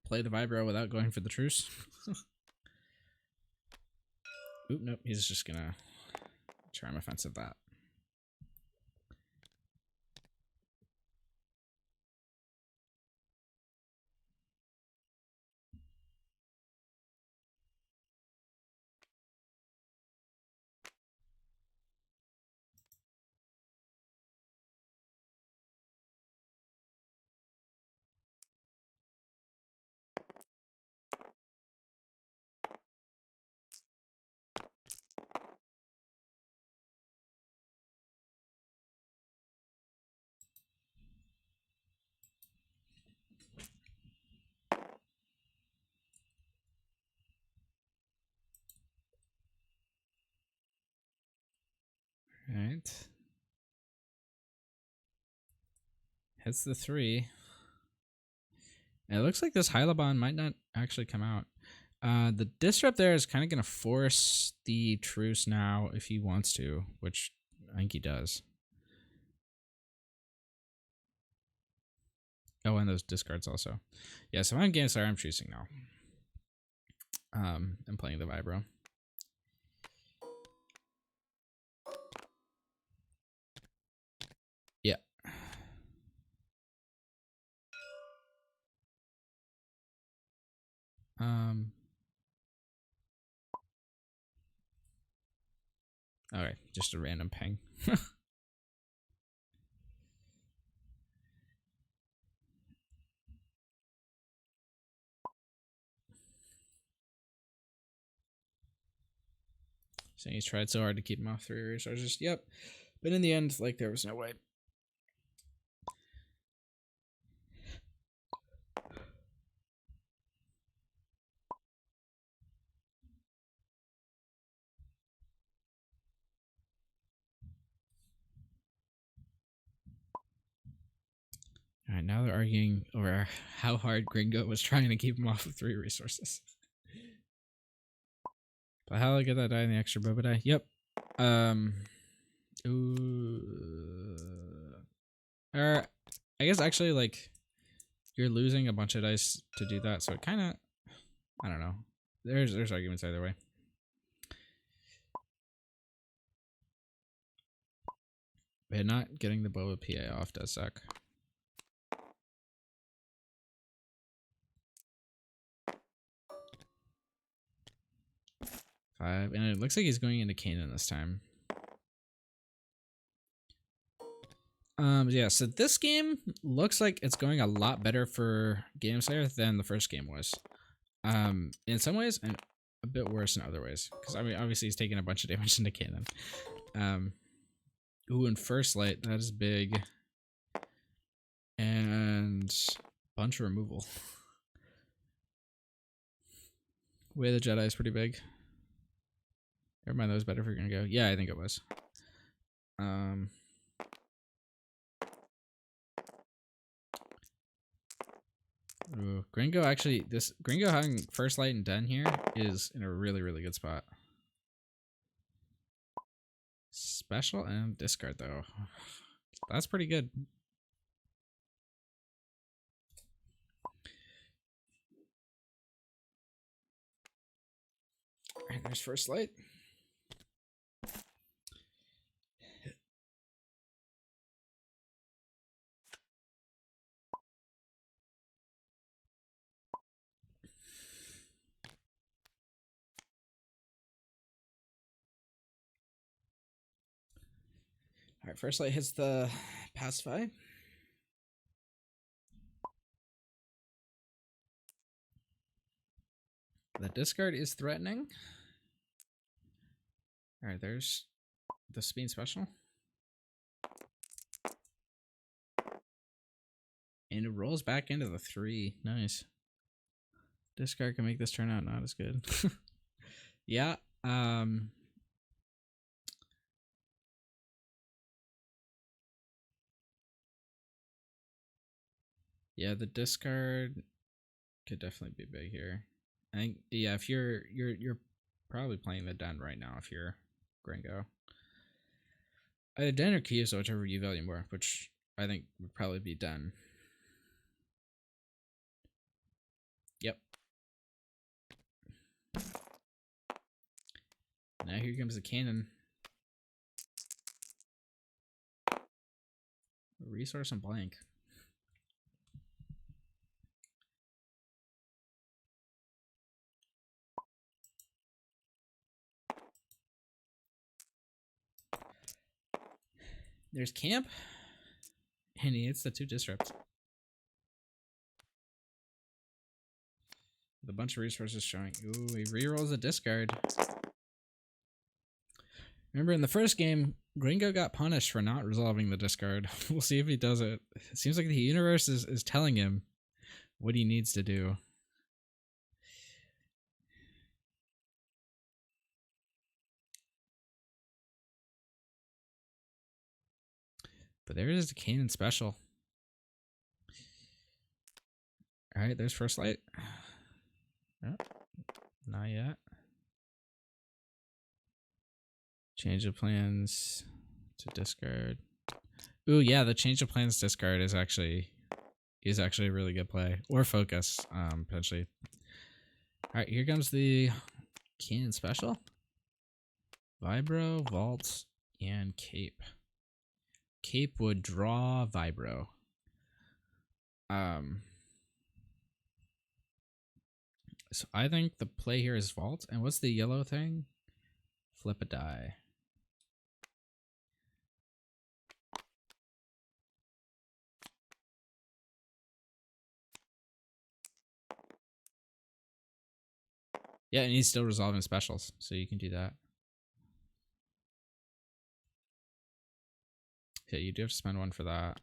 play the Vibro without going for the truce. Oop, nope. He's just going to charm offensive that. All right. Hits the 3. And it looks like this Hylabond might not actually come out. The disrupt there is kind of going to force the truce now if he wants to, which I think he does. Oh, and those discards also. Yeah, so I'm Gameslayer, I'm trucing now. I'm playing the Vibro. Yeah. Okay, just a random ping. Saying he's tried so hard to keep him off 3 resources. Yep. But in the end, like, there was no way. All right, now they're arguing over how hard Gringo was trying to keep him off of 3 resources. But how did I get that die in the extra boba die? Yep. Or I guess actually, like, you're losing a bunch of dice to do that, so it kind of, I don't know. There's arguments either way. But not getting the boba PA off does suck. Five, and it looks like he's going into Canaan this time. Yeah, so this game looks like it's going a lot better for Gameslayer than the first game was. In some ways, and a bit worse in other ways. Because I mean, obviously he's taking a bunch of damage into Canaan. Ooh, and First Light, that is big. And bunch of removal. Way of the Jedi is pretty big. Never mind, that was better if you're gonna go. Yeah, I think it was. Ooh, Gringo actually, this Gringo having First Light and Den here is in a really, really good spot. Special and discard though. That's pretty good. Alright, there's First Light. Alright, First Light hits the pacify. The discard is threatening. Alright, there's the Speed Special. And it rolls back into the 3. Nice. Discard can make this turn out not as good. Yeah. Yeah, the discard could definitely be big here. I think, yeah, if you're probably playing the Den right now if you're Gringo. Either Den or Kyuso, whichever you value more, which I think would probably be Den. Yep. Now here comes the cannon. Resource and blank. There's camp. And he hits the 2 disrupts. With a bunch of resources showing. Ooh, he rerolls a discard. Remember in the first game, Gringo got punished for not resolving the discard. We'll see if he does it. It seems like the universe is telling him what he needs to do. But there is the Canaan special. Alright, there's First Light. Oh, not yet. Change of plans to discard. Ooh, yeah, the change of plans discard is actually a really good play. Or focus, potentially. Alright, here comes the Canaan special. Vibro, Vault, and Cape. Cape would draw Vibro. So I think the play here is vault. And what's the yellow thing? Flip a die. Yeah, and he's still resolving specials, so you can do that. Yeah, you do have to spend one for that.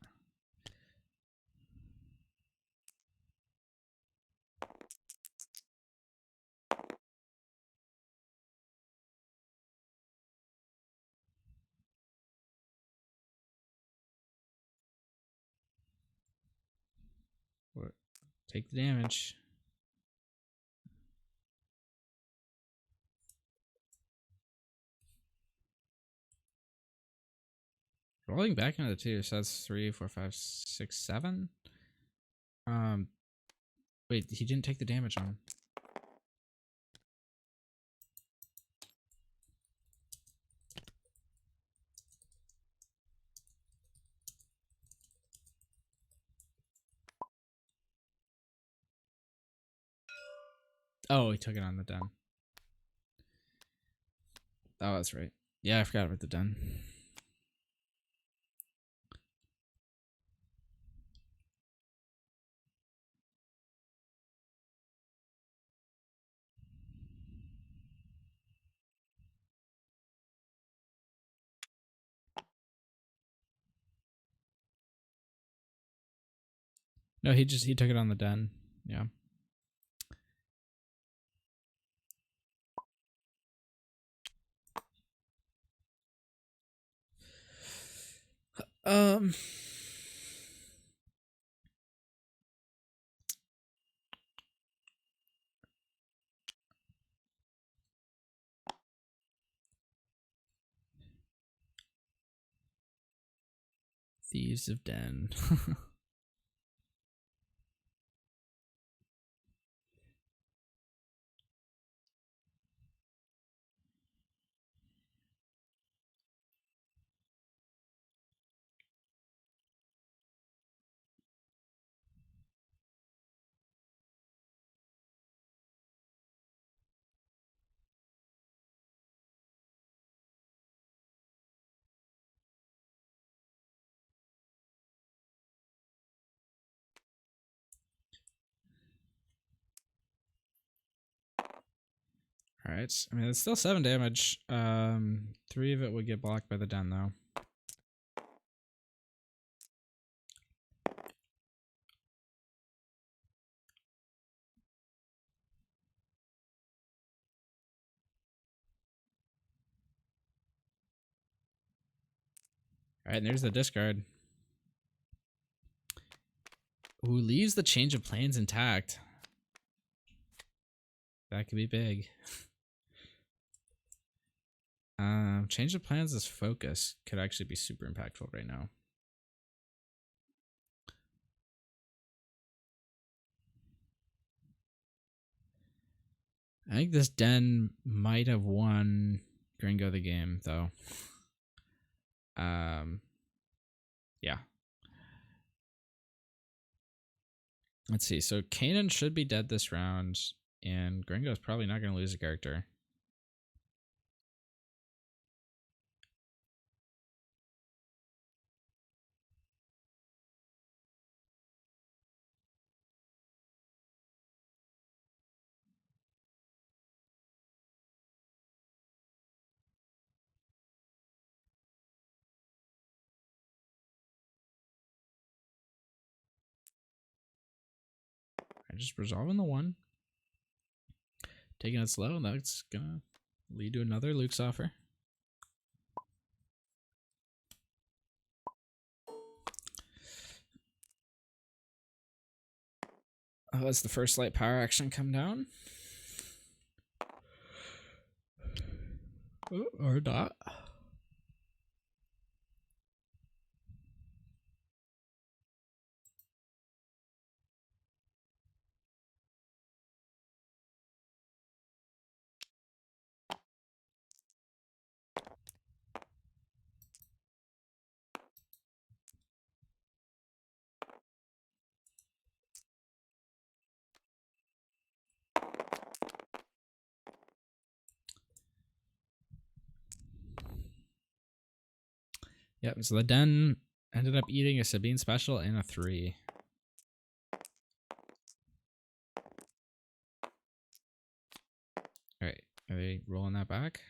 What? Take the damage. Rolling back into the 2, so that's 3, 4, 5, 6, 7. Wait, he didn't take the damage on. Oh, he took it on the den. Oh, that's right. Yeah, I forgot about the den. No, he took it on the den. Yeah. Thieves of Den. Alright. I mean, it's still 7 damage. 3 of it would get blocked by the den, though. Alright, and there's the discard. Who leaves the change of plans intact? That could be big. Change of plans as focus could actually be super impactful right now. I think this den might have won Gringo the game, though. Yeah. Let's see. So Kanan should be dead this round, and Gringo's probably not going to lose a character. I just resolving the 1. Taking it slow, and that's going to lead to another Luke's offer. Oh, that's the first light power action come down. Oh, or not. Yep, so the Den ended up eating a Sabine special and a 3. Alright, are they rolling that back?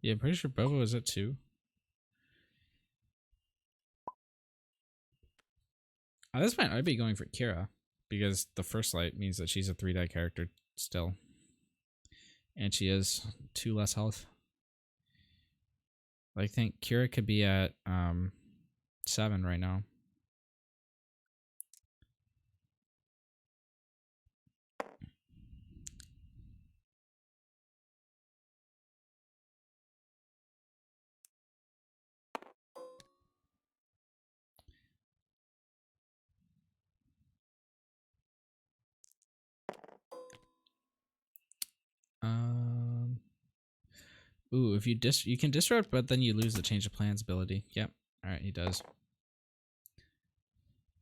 Yeah, I'm pretty sure Bobo was at 2. At this point, I'd be going for Kira, because the first light means that she's a 3-die character still. And she is 2 less health. I think Kira could be at 7 right now. Ooh, if you can disrupt, but then you lose the change of plans ability. Yep. All right, he does.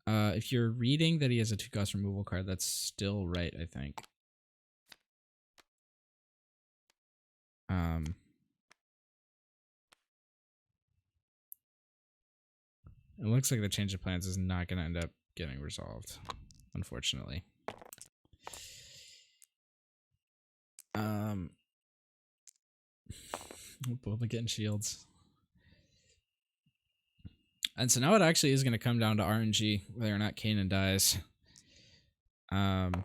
If you're reading that he has a 2-cost removal card, that's still right, I think. It looks like the change of plans is not going to end up getting resolved, unfortunately. Both getting shields. And so now it actually is going to come down to RNG, whether or not Kanan dies. And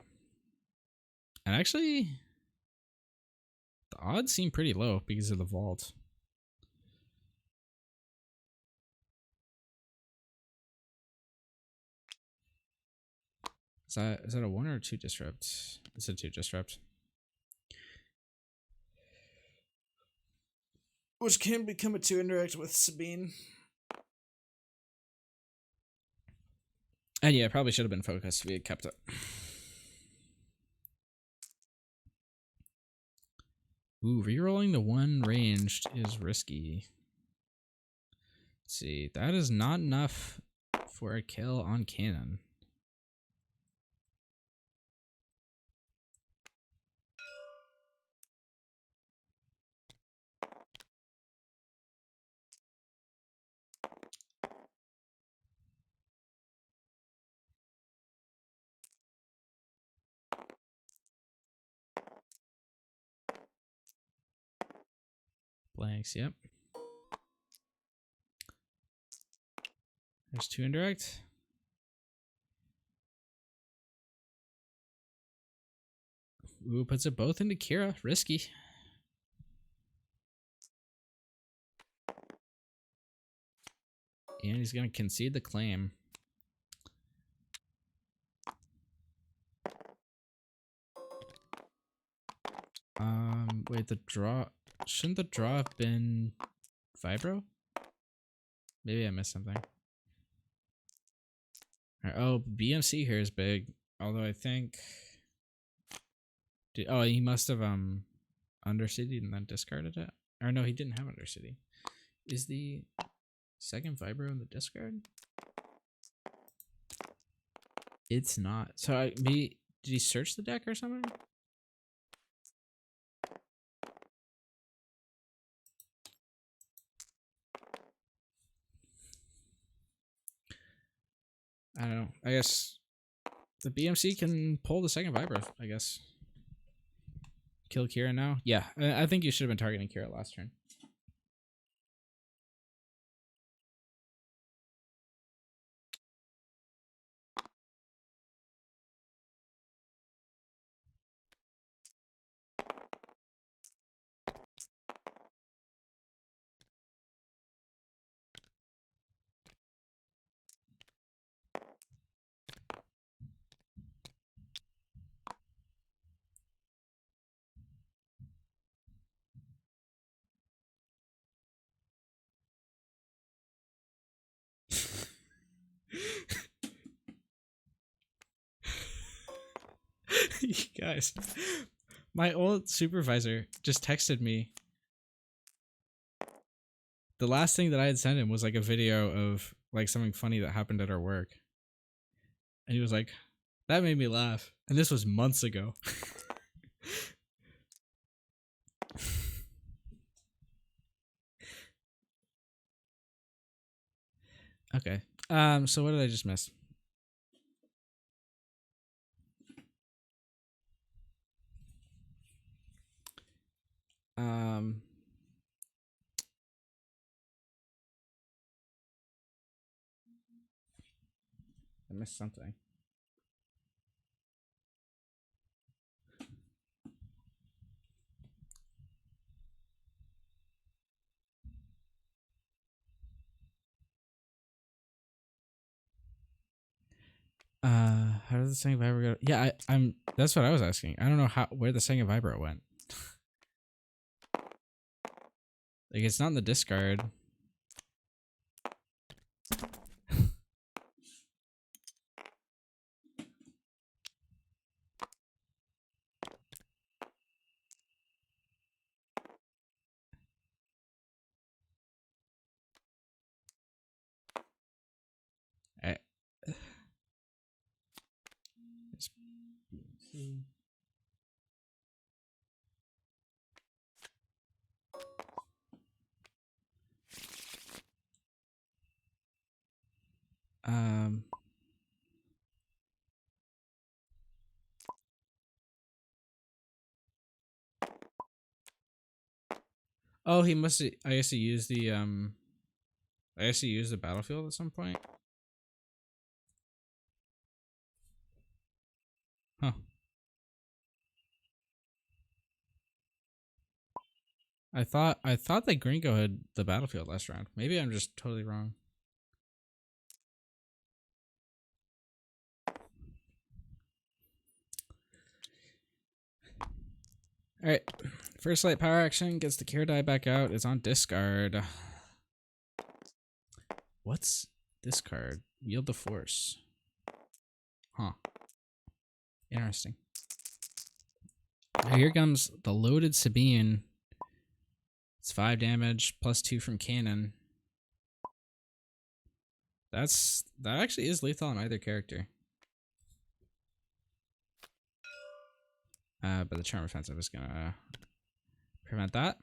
actually, the odds seem pretty low because of the vault. Is that a 1 or a 2 disrupt? It's a 2 disrupt. Which can become a 2 indirect with Sabine. And yeah, probably should have been focused if we had kept it. Ooh, rerolling the 1 ranged is risky. Let's see, that is not enough for a kill on Kanan. Blanks, yep. There's 2 indirect. Ooh, puts it both into Kira. Risky. And he's going to concede the claim. Wait, the draw... Shouldn't the draw have been Vibro? Maybe I missed something. Right, oh, BMC here is big. Although I think... oh, he must have Undercity and then discarded it. Or no, he didn't have Undercity. Is the second Vibro in the discard? It's not. So did he search the deck or something? I don't know. I guess the BMC can pull the second Vibro, I guess. Kill Kira now? Yeah, I think you should have been targeting Kira last turn. You guys, my old supervisor just texted me the last thing that I had sent him was like a video of like something funny that happened at our work. And he was like, that made me laugh. And this was months ago. Okay. So what did I just miss? I missed something. How does the Sang of Vibro go? Yeah, I'm. That's what I was asking. I don't know where the Sang of Vibro went. Like, it's not in the discard. I, um. Oh, he must. I guess he used the I guess he used the battlefield at some point. Huh. I thought that Gringo had the battlefield last round. Maybe I'm just totally wrong. Alright. First light power action gets the care die back out. It's on discard. What's discard? Wield the force. Huh. Interesting. Now here comes the loaded Sabine. It's 5 damage, +2 from cannon. That actually is lethal on either character. But the charm offensive is gonna prevent that.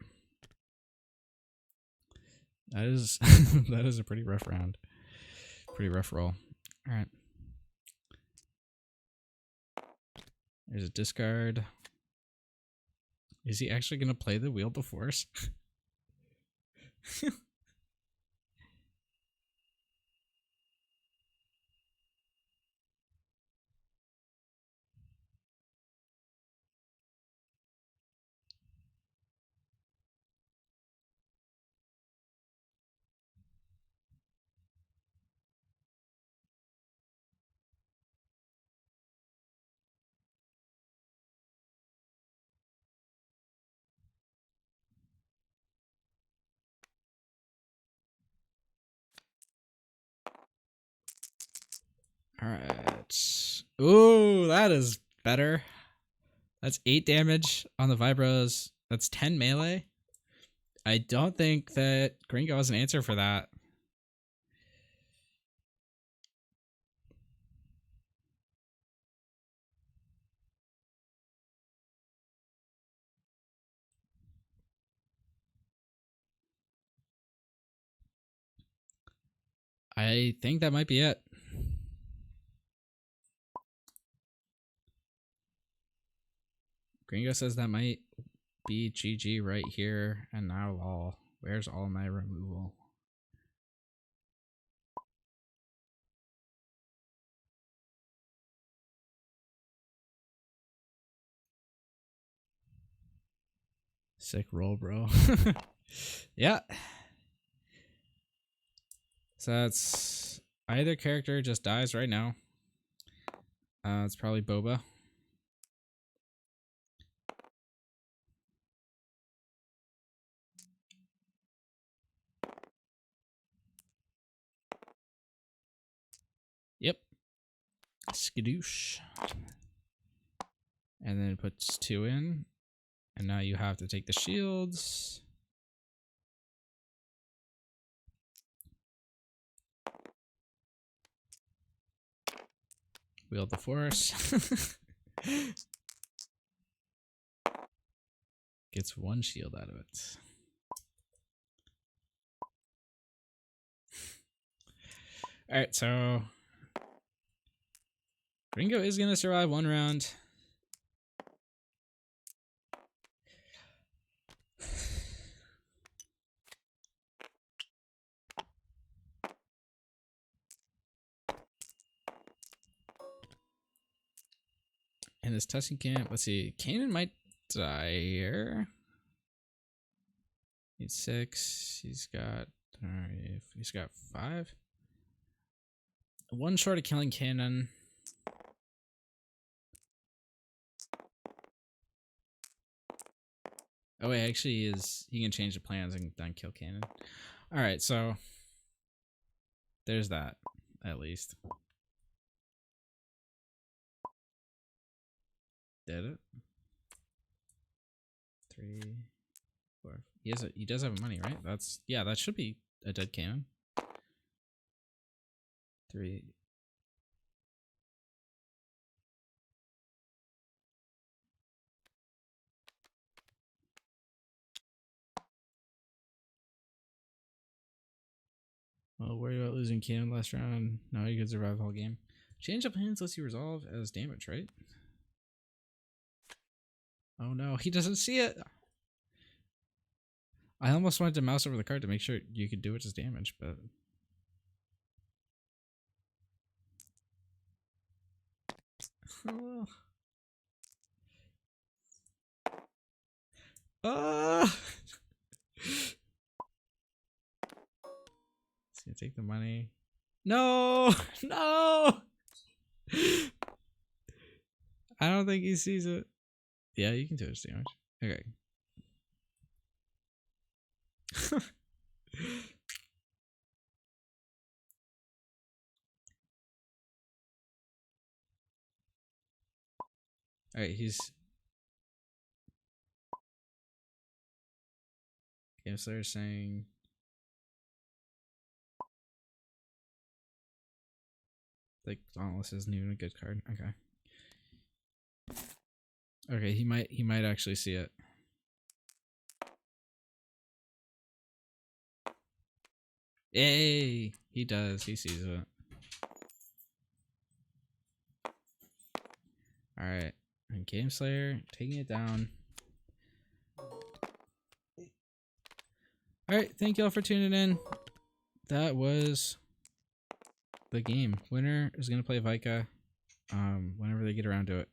That is that is a pretty rough round. Pretty rough roll. Alright. There's a discard. Is he actually gonna play the Wield of Force? Alright. Ooh, that is better. That's 8 damage on the Vibros. That's 10 melee. I don't think that Gringo has an answer for that. I think that might be it. Gringo says that might be GG right here and now lol. Where's all my removal? Sick roll, bro. Yeah. So that's either character just dies right now. It's probably Boba. Yep. Skadoosh. And then it puts 2 in. And now you have to take the shields. Wield the force. Gets 1 shield out of it. Alright, so Gringo is going to survive 1 round. And his testing camp, let's see, Kanan might die here. He's 6. He's got 5. 1 short of killing Kanan. Oh wait, actually he can change the plans and then kill Kanan. Alright, so there's that, at least. Did it? 3, 4. He does have money, right? That should be a dead Kanan. 3. Well, worried about losing Kanan last round. No, you could survive the whole game. Change of plans lets you resolve as damage, right? Oh no, he doesn't see it. I almost wanted to mouse over the card to make sure you could do it as damage, but He's gonna take the money. No, no. I don't think he sees it. Yeah, you can do it as damage. Okay. Alright, he's Gameslayer saying like Dauntless isn't even a good card. Okay. Okay, he might actually see it. Yay! He does. He sees it. Alright. And Gameslayer taking it down. Alright, thank y'all for tuning in. That was the game. Winner is gonna play Vika whenever they get around to it.